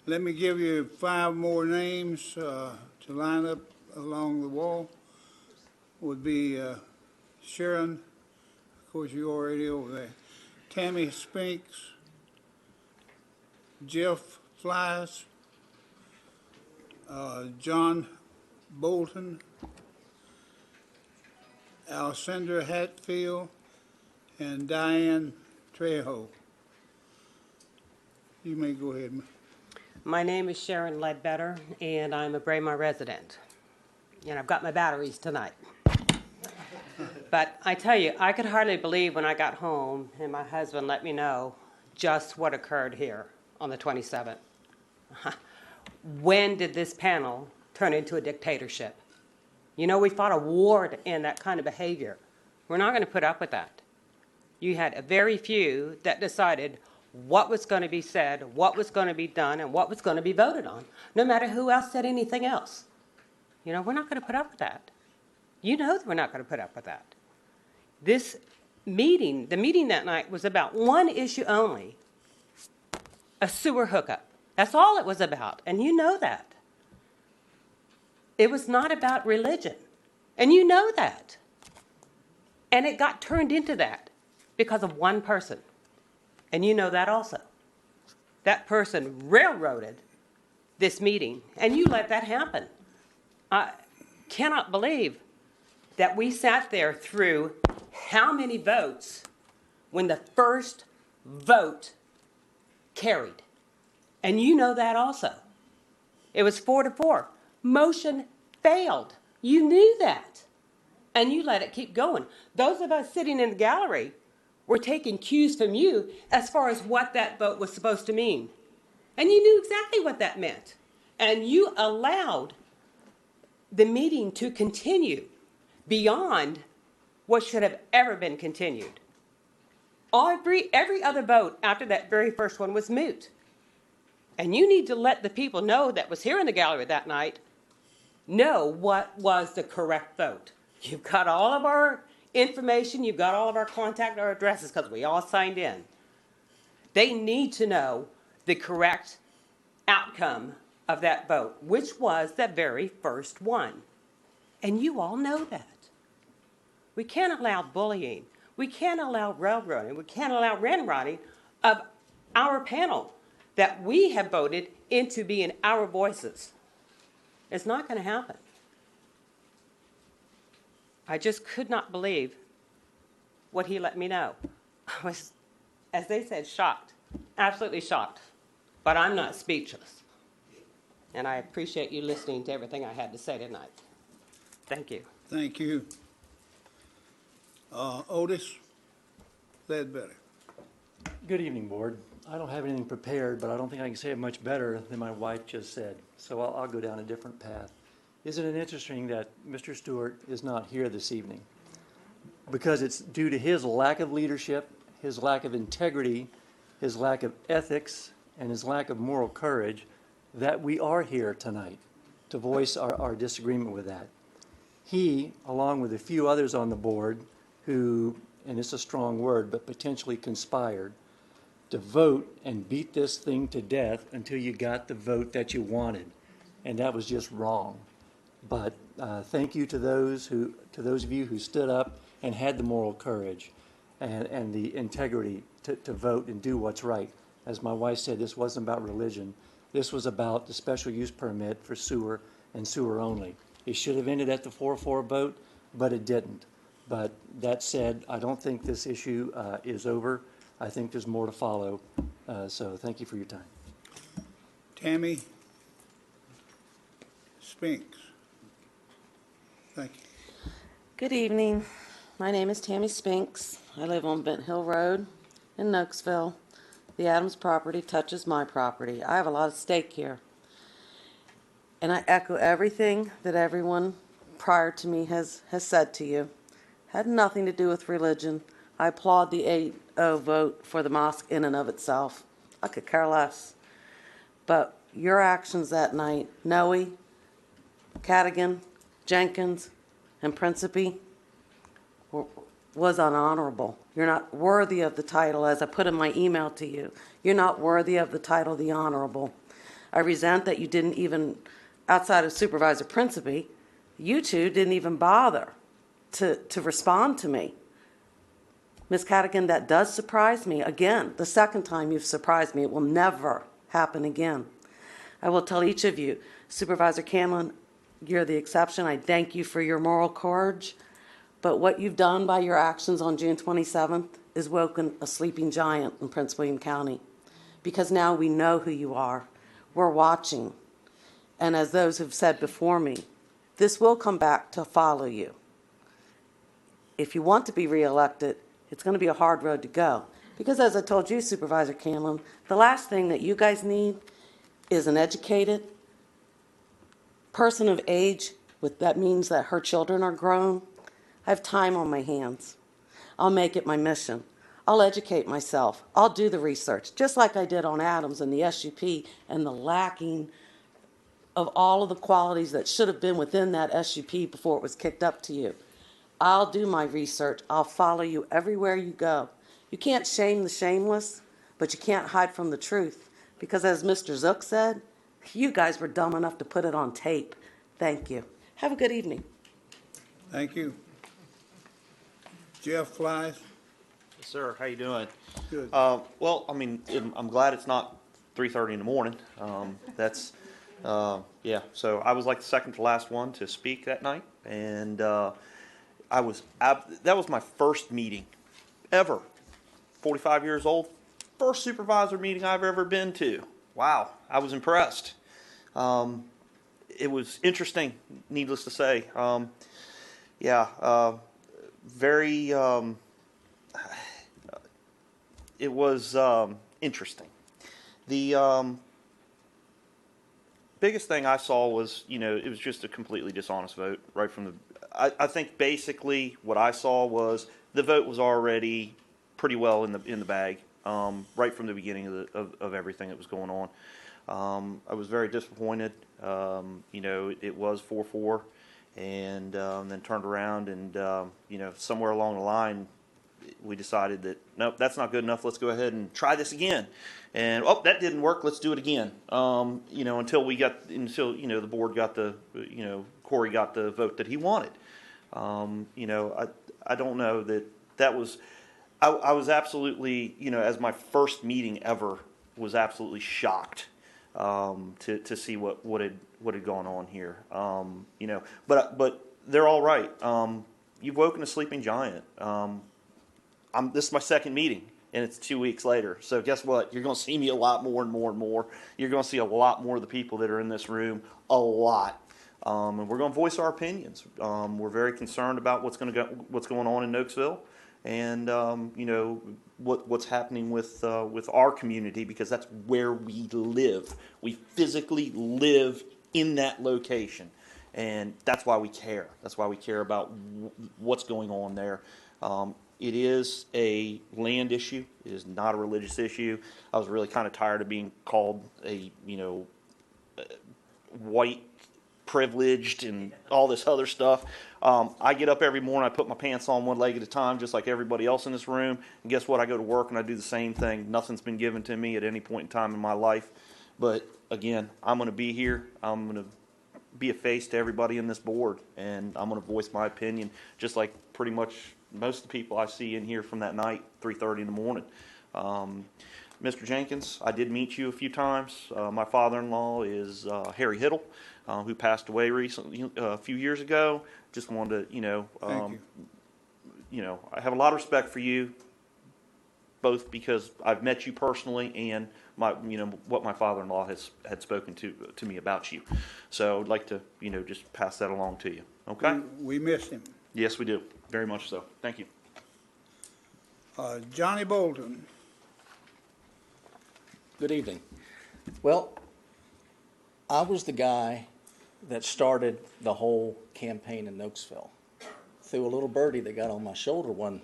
Let me give you 5 more names to line up along the wall. Would be Sharon, of course you're already over there. Tammy Spinks, Jeff Flies, John Bolton, Alcindra Hatfield, and Diane Trejo. You may go ahead, ma'am. My name is Sharon Ledbetter, and I'm a Braemar resident. And I've got my batteries tonight. But I tell you, I could hardly believe when I got home and my husband let me know just what occurred here on the 27th. When did this panel turn into a dictatorship? You know, we fought a war to end that kind of behavior. We're not going to put up with that. You had a very few that decided what was going to be said, what was going to be done, and what was going to be voted on, no matter who else said anything else. You know, we're not going to put up with that. You know that we're not going to put up with that. This meeting, the meeting that night was about one issue only, a sewer hookup. That's all it was about, and you know that. It was not about religion, and you know that. And it got turned into that because of one person. And you know that also. That person railroaded this meeting, and you let that happen. I cannot believe that we sat there through how many votes when the first vote carried. And you know that also. It was 4-4. Motion failed. You knew that. And you let it keep going. Those of us sitting in the gallery were taking cues from you as far as what that vote was supposed to mean. And you knew exactly what that meant. And you allowed the meeting to continue beyond what should have ever been continued. Every other vote after that very first one was moot. And you need to let the people know that was here in the gallery that night know what was the correct vote. You've got all of our information, you've got all of our contact, our addresses, because we all signed in. They need to know the correct outcome of that vote, which was the very first one. And you all know that. We can't allow bullying. We can't allow railroading. We can't allow red-riding of our panel that we have voted into being our voices. It's not going to happen. I just could not believe what he let me know. I was, as they said, shocked, absolutely shocked. But I'm not speechless. And I appreciate you listening to everything I had to say tonight. Thank you. Thank you. Otis Ledbetter. Good evening, Board. I don't have anything prepared, but I don't think I can say it much better than my wife just said. So I'll go down a different path. Isn't it interesting that Mr. Stewart is not here this evening? Because it's due to his lack of leadership, his lack of integrity, his lack of ethics, and his lack of moral courage that we are here tonight to voice our disagreement with that. He, along with a few others on the board who, and it's a strong word, but potentially conspired to vote and beat this thing to death until you got the vote that you wanted. And that was just wrong. But thank you to those of you who stood up and had the moral courage and the integrity to vote and do what's right. As my wife said, this wasn't about religion. This was about the special use permit for sewer and sewer only. It should have ended at the 4-4 vote, but it didn't. But that said, I don't think this issue is over. I think there's more to follow. So thank you for your time. Tammy Spinks. Thank you. Good evening. My name is Tammy Spinks. I live on Bent Hill Road in Nokesville. The Adams property touches my property. I have a lot of stake here. And I echo everything that everyone prior to me has said to you. Had nothing to do with religion. I applaud the 8-0 vote for the mosque in and of itself. I could care less. But your actions that night, Noe, Cadigan, Jenkins, and Principe, was unhonorable. You're not worthy of the title, as I put in my email to you. You're not worthy of the title, the honorable. I resent that you didn't even, outside of Supervisor Principe, you two didn't even bother to respond to me. Ms. Cadigan, that does surprise me. Again, the second time you've surprised me. It will never happen again. I will tell each of you, Supervisor Canlon, you're the exception. I thank you for your moral courage. But what you've done by your actions on June 27th is woken a sleeping giant in Prince William County. Because now we know who you are. We're watching. And as those have said before me, this will come back to follow you. If you want to be reelected, it's going to be a hard road to go. Because as I told you, Supervisor Canlon, the last thing that you guys need is an educated person of age. That means that her children are grown. I have time on my hands. I'll make it my mission. I'll educate myself. I'll do the research, just like I did on Adams and the SUP and the lacking of all of the qualities that should have been within that SUP before it was kicked up to you. I'll do my research. I'll follow you everywhere you go. You can't shame the shameless, but you can't hide from the truth. Because as Mr. Zook said, you guys were dumb enough to put it on tape. Thank you. Have a good evening. Thank you. Jeff Flies. Yes, sir. How you doing? Good. Well, I mean, I'm glad it's not 3:30 in the morning. Yeah. So I was like the second to last one to speak that night, and that was my first meeting ever. 45 years old, first supervisor meeting I've ever been to. Wow, I was impressed. It was interesting, needless to say. Very. It was interesting. The biggest thing I saw was, it was just a completely dishonest vote right from the. I think basically what I saw was the vote was already pretty well in the bag right from the beginning of everything that was going on. I was very disappointed. It was 4-4, and then turned around and somewhere along the line we decided that nope, that's not good enough. Let's go ahead and try this again. And that didn't work. Let's do it again. Until the board got Corey got the vote that he wanted. I don't know that was. I was absolutely, as my first meeting ever, was absolutely shocked to see what had gone on here. But they're all right. You've woken a sleeping giant. This is my second meeting, and it's 2 weeks later. So guess what? You're going to see me a lot more and more and more. You're going to see a lot more of the people that are in this room, a lot. And we're going to voice our opinions. We're very concerned about what's going on in Nokesville, and what's happening with our community, because that's where we live. We physically live in that location, and that's why we care. That's why we care about what's going on there. It is a land issue. It is not a religious issue. I was really kind of tired of being called a white privileged and all this other stuff. I get up every morning, I put my pants on one leg at a time, just like everybody else in this room. And guess what? I go to work and I do the same thing. Nothing's been given to me at any point in time in my life. But again, I'm going to be here. I'm going to be a face to everybody in this board, and I'm going to voice my opinion, just like pretty much most of the people I see in here from that night, 3:30 in the morning. Mr. Jenkins, I did meet you a few times. My father-in-law is Harry Hiddle, who passed away recently, a few years ago. Just wanted to, Thank you. I have a lot of respect for you, both because I've met you personally and what my father-in-law had spoken to me about you. So I'd like to, just pass that along to you. Okay? We miss him. Yes, we do. Very much so. Thank you. Johnny Bolton. Good evening. Well, I was the guy that started the whole campaign in Nokesville. Through a little birdie that got on my shoulder one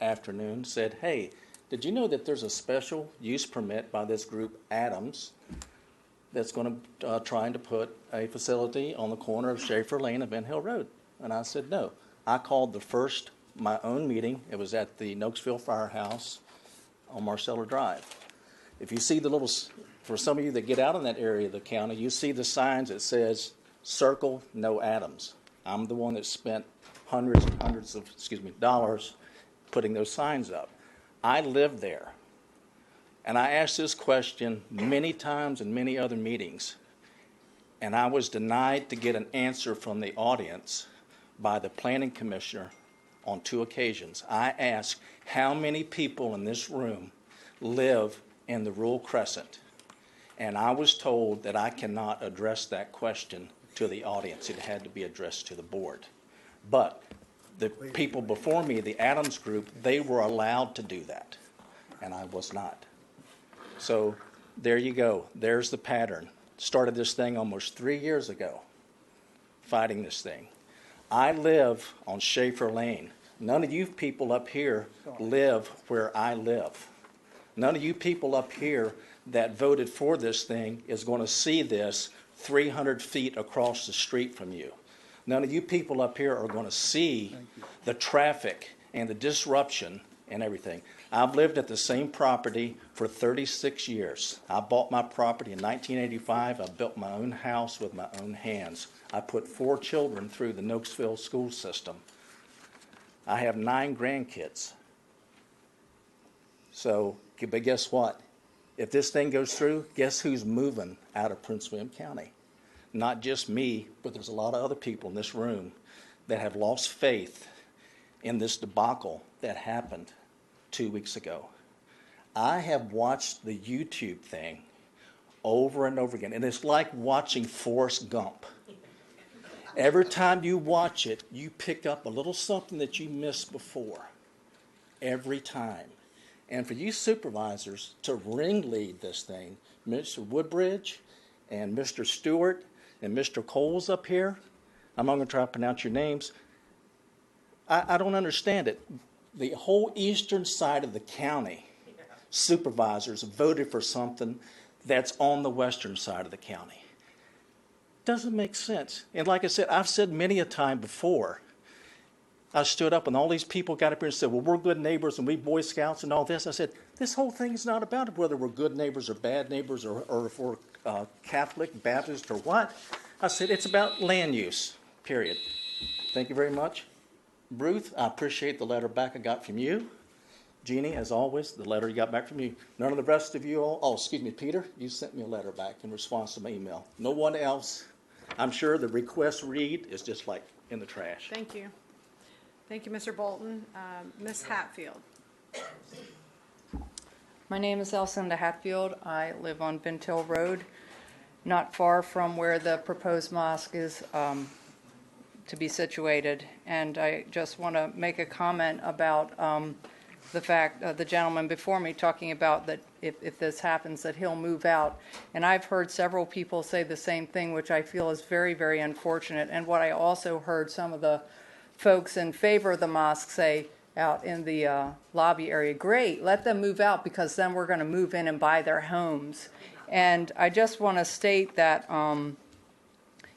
afternoon, said, hey, did you know that there's a special use permit by this group, Adams, that's going to trying to put a facility on the corner of Schaefer Lane and Ben Hill Road? And I said, no. I called my own meeting. It was at the Nokesville Firehouse on Marcella Drive. If you see for some of you that get out in that area of the county, you see the signs that says, circle, no Adams. I'm the one that spent hundreds and hundreds of, dollars putting those signs up. I live there. And I asked this question many times in many other meetings. and I was denied to get an answer from the audience by the planning commissioner on 2 occasions. I asked how many people in this room live in the rural Crescent, and I was told that I cannot address that question to the audience. It had to be addressed to the board. But the people before me, the Adams Group, they were allowed to do that, and I was not. So there you go. There's the pattern. Started this thing almost 3 years ago, fighting this thing. I live on Schaefer Lane. None of you people up here live where I live. None of you people up here that voted for this thing is going to see this 300 feet across the street from you. None of you people up here are going to see the traffic and the disruption and everything. I've lived at the same property for 36 years. I bought my property in 1985. I built my own house with my own hands. I put 4 children through the Nokesville school system. I have 9 grandkids. So, but guess what? If this thing goes through, guess who's moving out of Prince William County? Not just me, but there's a lot of other people in this room that have lost faith in this debacle that happened 2 weeks ago. I have watched the YouTube thing over and over again, and it's like watching Forrest Gump. Every time you watch it, you pick up a little something that you missed before. Every time. And for you supervisors to ringlead this thing, Mr. Woodbridge and Mr. Stewart and Mr. Coles up here, I'm not going to try to pronounce your names. I don't understand it. The whole eastern side of the county supervisors voted for something that's on the western side of the county. Doesn't make sense. And like I said, I've said many a time before, I stood up and all these people got up here and said, well, we're good neighbors and we Boy Scouts and all this. I said, this whole thing's not about whether we're good neighbors or bad neighbors or if we're Catholic, Baptist, or what. I said, it's about land use, period. Thank you very much. Ruth, I appreciate the letter back I got from you. Jeannie, as always, the letter you got back from you. None of the rest of you all, Peter, you sent me a letter back in response to my email. No one else. I'm sure the request read is just like in the trash. Thank you. Thank you, Mr. Bolton. Ms. Hatfield. My name is Elcinda Hatfield. I live on Bent Hill Road, not far from where the proposed mosque is to be situated. And I just want to make a comment about the fact, the gentleman before me talking about that if this happens, that he'll move out. And I've heard several people say the same thing, which I feel is very, very unfortunate. And what I also heard some of the folks in favor of the mosque say out in the lobby area, great, let them move out because then we're going to move in and buy their homes. And I just want to state that,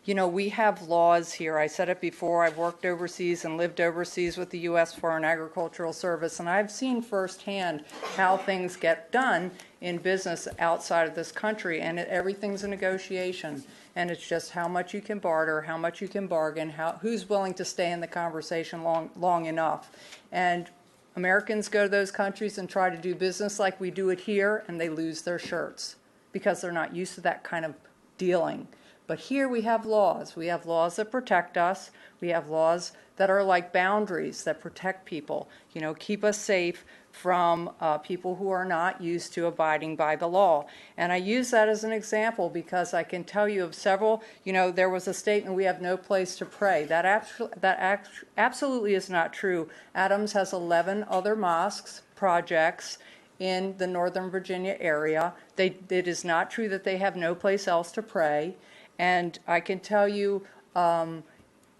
you know, we have laws here. I said it before, I've worked overseas and lived overseas with the U.S. Foreign Agricultural Service, and I've seen firsthand how things get done in business outside of this country, and everything's a negotiation. And it's just how much you can barter, how much you can bargain, who's willing to stay in the conversation long enough. And Americans go to those countries and try to do business like we do it here, and they lose their shirts because they're not used to that kind of dealing. But here we have laws. We have laws that protect us. We have laws that are like boundaries that protect people, you know, keep us safe from people who are not used to abiding by the law. And I use that as an example because I can tell you of several, you know, there was a statement, we have no place to pray. That absolutely is not true. Adams has 11 other mosques, projects in the Northern Virginia area. It is not true that they have no place else to pray. And I can tell you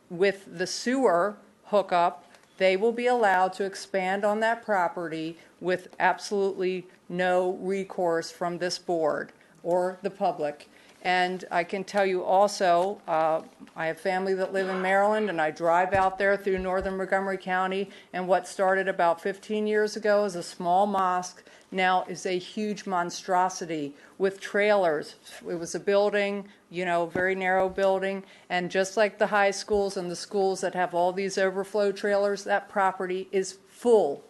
with the sewer hookup, they will be allowed to expand on that property with absolutely no recourse from this board or the public. And I can tell you also, I have family that live in Maryland, and I drive out there through northern Montgomery County, and what started about 15 years ago as a small mosque now is a huge monstrosity with trailers. It was a building, you know, very narrow building, and just like the high schools and the schools that have all these overflow trailers, that property is full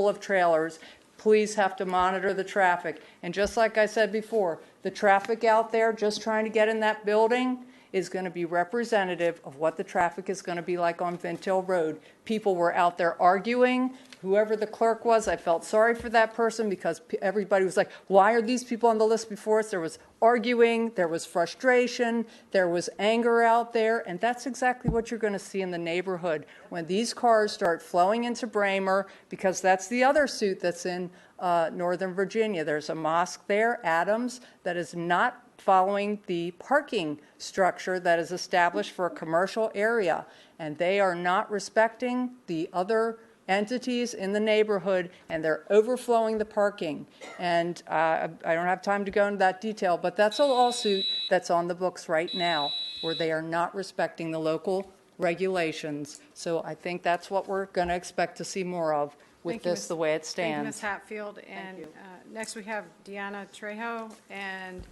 of trailers police have to monitor the traffic. And just like I said before, the traffic out there just trying to get in that building is going to be representative of what the traffic is going to be like on Ventile Road. People were out there arguing. Whoever the clerk was, I felt sorry for that person because everybody was like, why are these people on the list before us? There was arguing, there was frustration, there was anger out there, and that's exactly what you're going to see in the neighborhood when these cars start flowing into Bramer, because that's the other suit that's in Northern Virginia. There's a mosque there, Adams, that is not following the parking structure that is established for a commercial area, and they are not respecting the other entities in the neighborhood, and they're overflowing the parking. And I don't have time to go into that detail, but that's a lawsuit that's on the books right now where they are not respecting the local regulations. So I think that's what we're going to expect to see more of with Thank you, this the way it Thank you, Ms. stands. Hatfield. And next we have Deanna Trejo and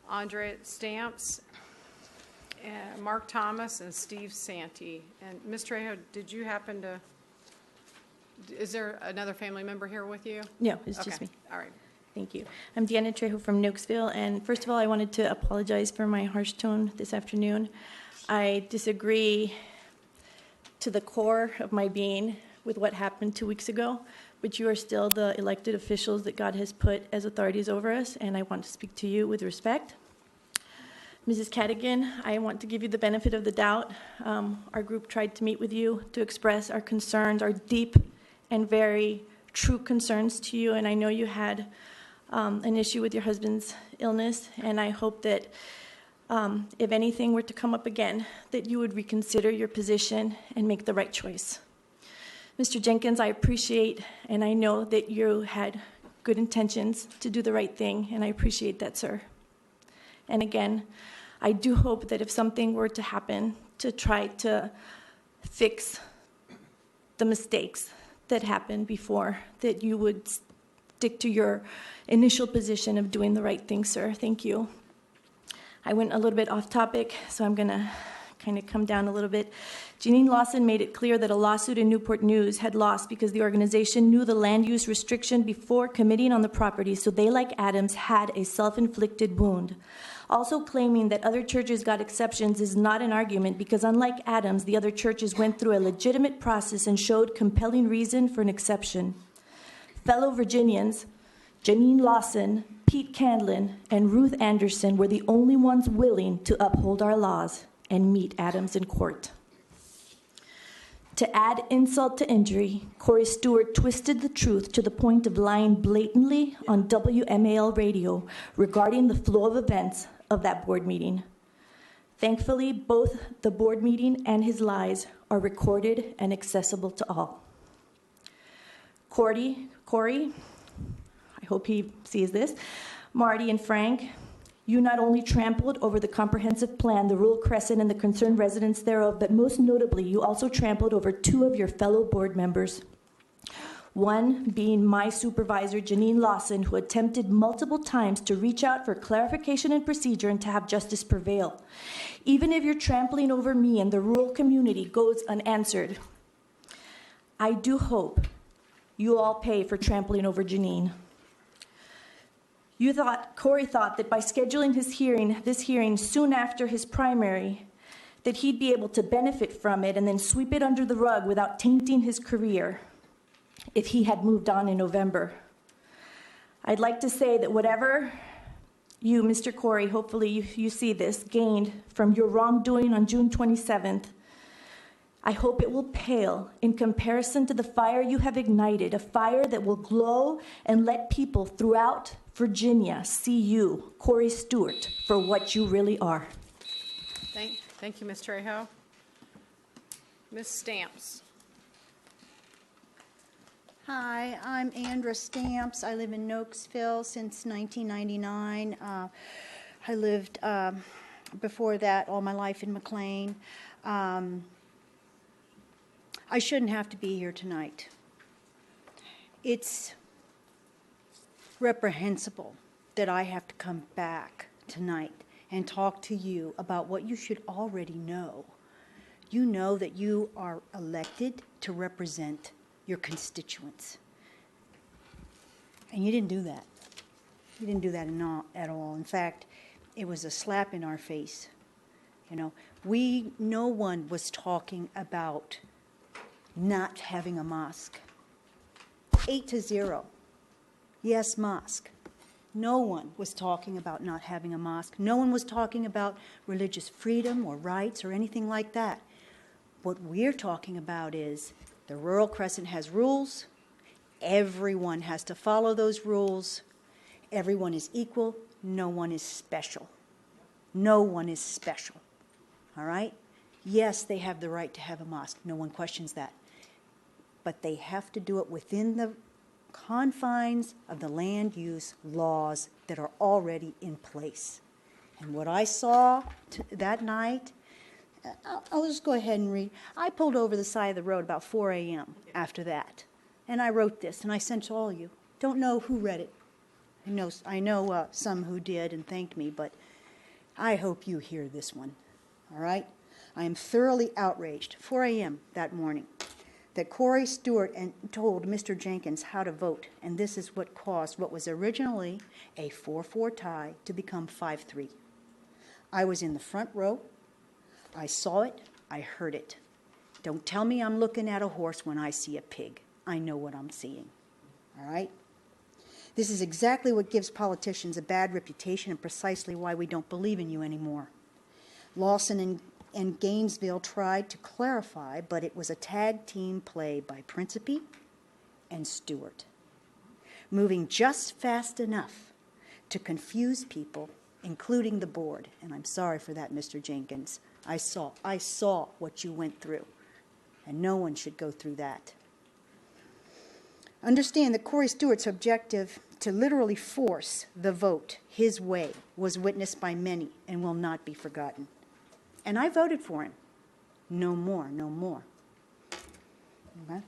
Andre Stamps, and Mark Thomas, and Steve Santee. And Ms. Trejo, did you happen to, is there another family member here with you? No, it's just me. All right. Thank you. I'm Deanna Trejo from Nokesville, and first of all, I wanted to apologize for my harsh tone this afternoon. I disagree to the core of my being with what happened 2 weeks ago, but you are still the elected officials that God has put as authorities over us, and I want to speak to you with respect. Mrs. Cadigan, I want to give you the benefit of the doubt. Our group tried to meet with you to express our concerns, our deep and very true concerns to you, and I know you had an issue with your husband's illness, and I hope that if anything were to come up again, that you would reconsider your position and make the right choice. Mr. Jenkins, I appreciate, and I know that you had good intentions to do the right thing, and I appreciate that, sir. And again, I do hope that if something were to happen, to try to fix the mistakes that happened before, that you would stick to your initial position of doing the right thing, sir. Thank you. I went a little bit off topic, so I'm going to kind of come down a little bit. Janine Lawson made it clear that a lawsuit in Newport News had lost because the organization knew the land use restriction before committing on the property, so they, like Adams, had a self-inflicted wound. Also claiming that other churches got exceptions is not an argument because unlike Adams, the other churches went through a legitimate process and showed compelling reason for an exception. Fellow Virginians, Janine Lawson, Pete Candlin, and Ruth Anderson were the only ones willing to uphold our laws and meet Adams in court. To add insult to injury, Corey Stewart twisted the truth to the point of lying blatantly on WMAL radio regarding the flow of events of that board meeting. Thankfully, both the board meeting and his lies are recorded and accessible to all. Corey, I hope he sees this, Marty and Frank, you not only trampled over the comprehensive plan, the rural crescent, and the concerned residents thereof, but most notably, you also trampled over two of your fellow board members. One being my supervisor, Janine Lawson, who attempted multiple times to reach out for clarification and procedure and to have justice prevail. Even if your trampling over me and the rural community goes unanswered, I do hope you all pay for trampling over Janine. Corey thought that by scheduling this hearing soon after his primary, that he'd be able to benefit from it and then sweep it under the rug without tainting his career if he had moved on in November. I'd like to say that whatever you, Mr. Corey, hopefully you see this, gained from your wrongdoing on June 27th, I hope it will pale in comparison to the fire you have ignited, a fire that will glow and let people throughout Virginia see you, Corey Stewart, for what you really are. Thank you, Ms. Trejo. Ms. Stamps. Hi, I'm Andra Stamps. I live in Nokesville since 1999. I lived before that all my life in McLean. I shouldn't have to be here tonight. It's reprehensible that I have to come back tonight and talk to you about what you should already know. You know that you are elected to represent your constituents. And you didn't do that. You didn't do that at all. In fact, it was a slap in our face. You know, no one was talking about not having a mosque. 8-0. Yes, mosque. No one was talking about not having a mosque. No one was talking about religious freedom or rights or anything like that. What we're talking about is the Rural Crescent has rules. Everyone has to follow those rules. Everyone is equal. No one is special. No one is special. All right? Yes, they have the right to have a mosque. No one questions that. But they have to do it within the confines of the land use laws that are already in place. And what I saw that night, I'll just go ahead and read. I pulled over the side of the road about 4 a.m. after that, and I wrote this, and I sent to all of you. Don't know who read it. I know some who did and thanked me, but I hope you hear this one, all right? I am thoroughly outraged, 4 a.m. that morning, that Corey Stewart told Mr. Jenkins how to vote, and this is what caused what was originally a 4-4 tie to become 5-3. I was in the front row. I saw it. I heard it. Don't tell me I'm looking at a horse when I see a pig. I know what I'm seeing, all right? This is exactly what gives politicians a bad reputation and precisely why we don't believe in you anymore. Lawson and Gainesville tried to clarify, but it was a tag team play by Principe and Stewart, moving just fast enough to confuse people, including the board. And I'm sorry for that, Mr. Jenkins. I saw what you went through, and no one should go through that. Understand that Corey Stewart's objective to literally force the vote his way was witnessed by many and will not be forgotten. And I voted for him. No more, no more. Okay?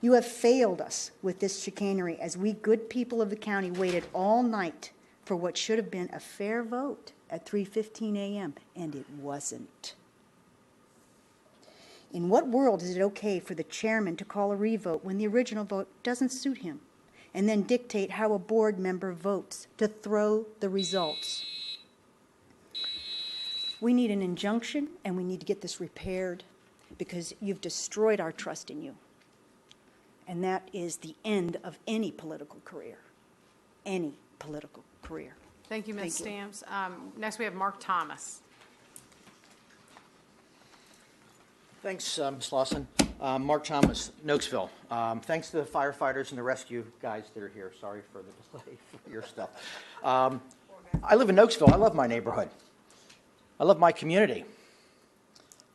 You have failed us with this chicanery as we good people of the county waited all night for what should have been a fair vote at 3:15 a.m., and it wasn't. In what world is it okay for the chairman to call a revote when the original vote doesn't suit him, and then dictate how a board member votes to throw the results? We need an injunction, and we need to get this repaired because you've destroyed our trust in you. And that is the end of any political career. Any political career. Thank you, Ms. Stamps. Next, we have Mark Thomas. Thanks, Ms. Lawson. Mark Thomas, Nokesville. Thanks to the firefighters and the rescue guys that are here. Sorry for the delay for your stuff. I live in Nokesville. I love my neighborhood. I love my community.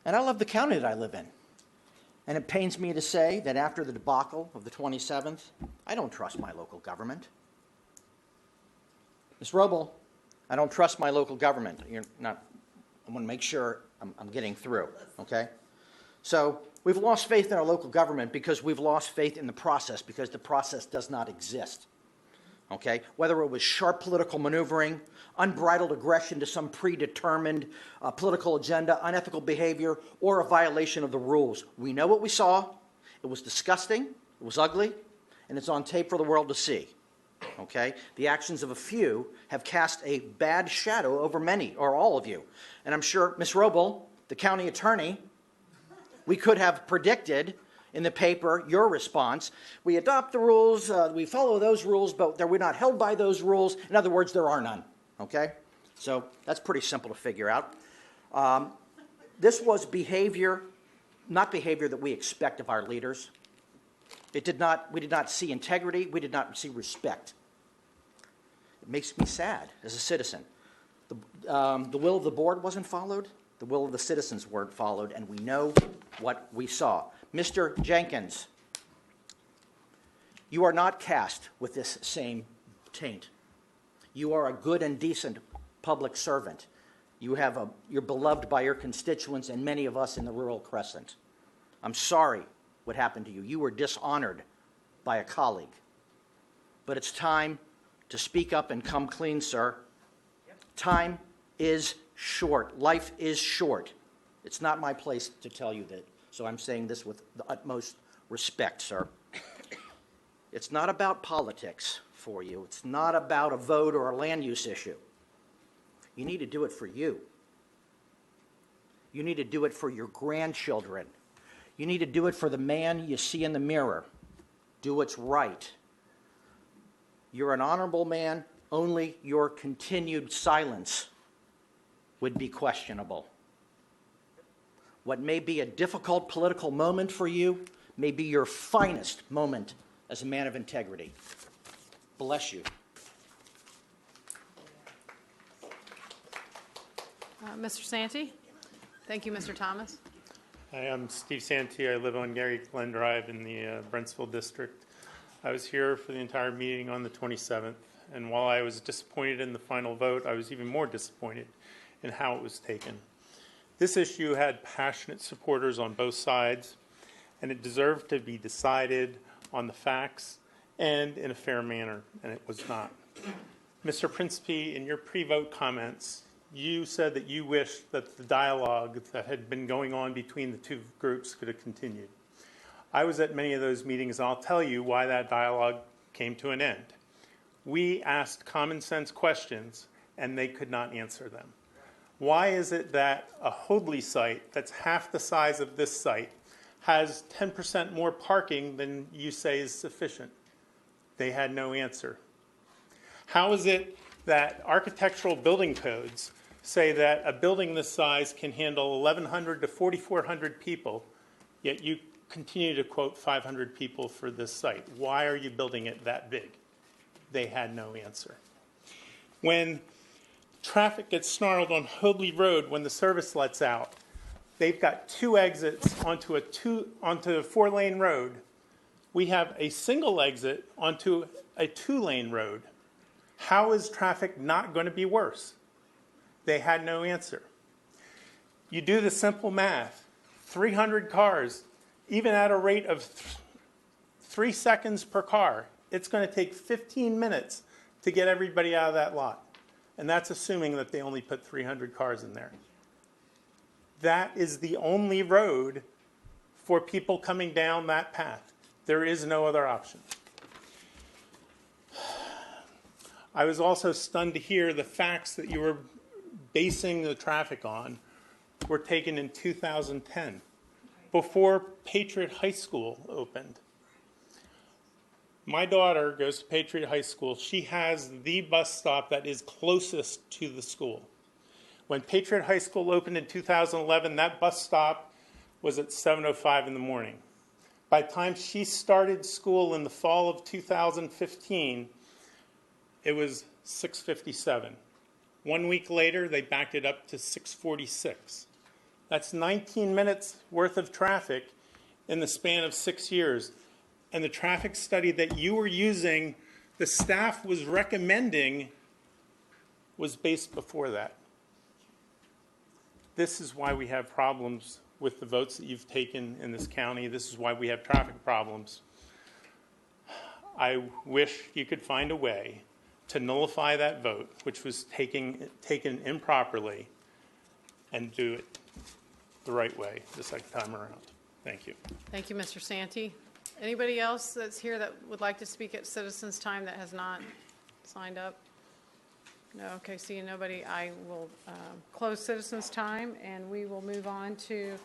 And I love the county that I live in. And it pains me to say that after the debacle of the 27th, I don't trust my local government. Ms. Roble, I don't trust my local government. I want to make sure I'm getting through, okay? So we've lost faith in our local government because we've lost faith in the process, because the process does not exist, okay? Whether it was sharp political maneuvering, unbridled aggression to some predetermined political agenda, unethical behavior, or a violation of the rules. We know what we saw. It was disgusting, it was ugly, and it's on tape for the world to see, okay? The actions of a few have cast a bad shadow over many, or all of you. And I'm sure, Ms. Roble, the county attorney, we could have predicted in the paper your response. We adopt the rules, we follow those rules, but we're not held by those rules. In other words, there are none, okay? So that's pretty simple to figure out. This was behavior, not behavior that we expect of our leaders. We did not see integrity, we did not see respect. It makes me sad as a citizen. The will of the board wasn't followed. The will of the citizens weren't followed, and we know what we saw. Mr. Jenkins, you are not cast with this same taint. You are a good and decent public servant. You're beloved by your constituents and many of us in the rural Crescent. I'm sorry what happened to you. You were dishonored by a colleague. But it's time to speak up and come clean, sir. Time is short. Life is short. It's not my place to tell you that, so I'm saying this with the utmost respect, sir. It's not about politics. for you. It's not about a vote or a land use issue. You need to do it for you. You need to do it for your grandchildren. You need to do it for the man you see in the mirror. Do what's right. You're an honorable man. Only your continued silence would be questionable. What may be a difficult political moment for you may be your finest moment as a man of integrity. Bless you. Mr. Santee? Thank you, Mr. Thomas. Hi, I'm Steve Santee. I live on Gary Glen Drive in the Brentsville district. I was here for the entire meeting on the 27th, and while I was disappointed in the final vote, I was even more disappointed in how it was taken. This issue had passionate supporters on both sides, and it deserved to be decided on the facts and in a fair manner, and it was not. Mr. Principe, in your pre-vote comments, you said that you wished that the dialogue that had been going on between the two groups could have continued. I was at many of those meetings, and I'll tell you why that dialogue came to an end. We asked common sense questions, and they could not answer them. Why is it that a Hoadley site that's half the size of this site has 10% more parking than you say is sufficient? They had no answer. How is it that architectural building codes say that a building this size can handle 1,100 to 4,400 people, yet you continue to quote 500 people for this site? Why are you building it that big? They had no answer. When traffic gets snarled on Hoadley Road when the service lets out, they've got two exits onto a 4-lane road. We have a single exit onto a 2-lane road. How is traffic not going to be worse? They had no answer. You do the simple math. 300 cars, even at a rate of 3 seconds per car, it's going to take 15 minutes to get everybody out of that lot. And that's assuming that they only put 300 cars in there. That is the only road for people coming down that path. There is no other option. I was also stunned to hear the facts that you were basing the traffic on were taken in 2010, before Patriot High School opened. My daughter goes to Patriot High School. She has the bus stop that is closest to the school. When Patriot High School opened in 2011, that bus stop was at 7:05 in the morning. By the time she started school in the fall of 2015, it was 6:57. 1 week later, they backed it up to 6:46. That's 19 minutes worth of traffic in the span of 6 years. And the traffic study that you were using, the staff was recommending, was based before that. This is why we have problems with the votes that you've taken in this county. This is why we have traffic problems. I wish you could find a way to nullify that vote, which was taken improperly, and do it the right way the second time around. Thank you. Thank you, Mr. Santee. Anybody else that's here that would like to speak at citizens' time that has not signed up? No, okay, seeing nobody, I will close citizens' time, and we will move on to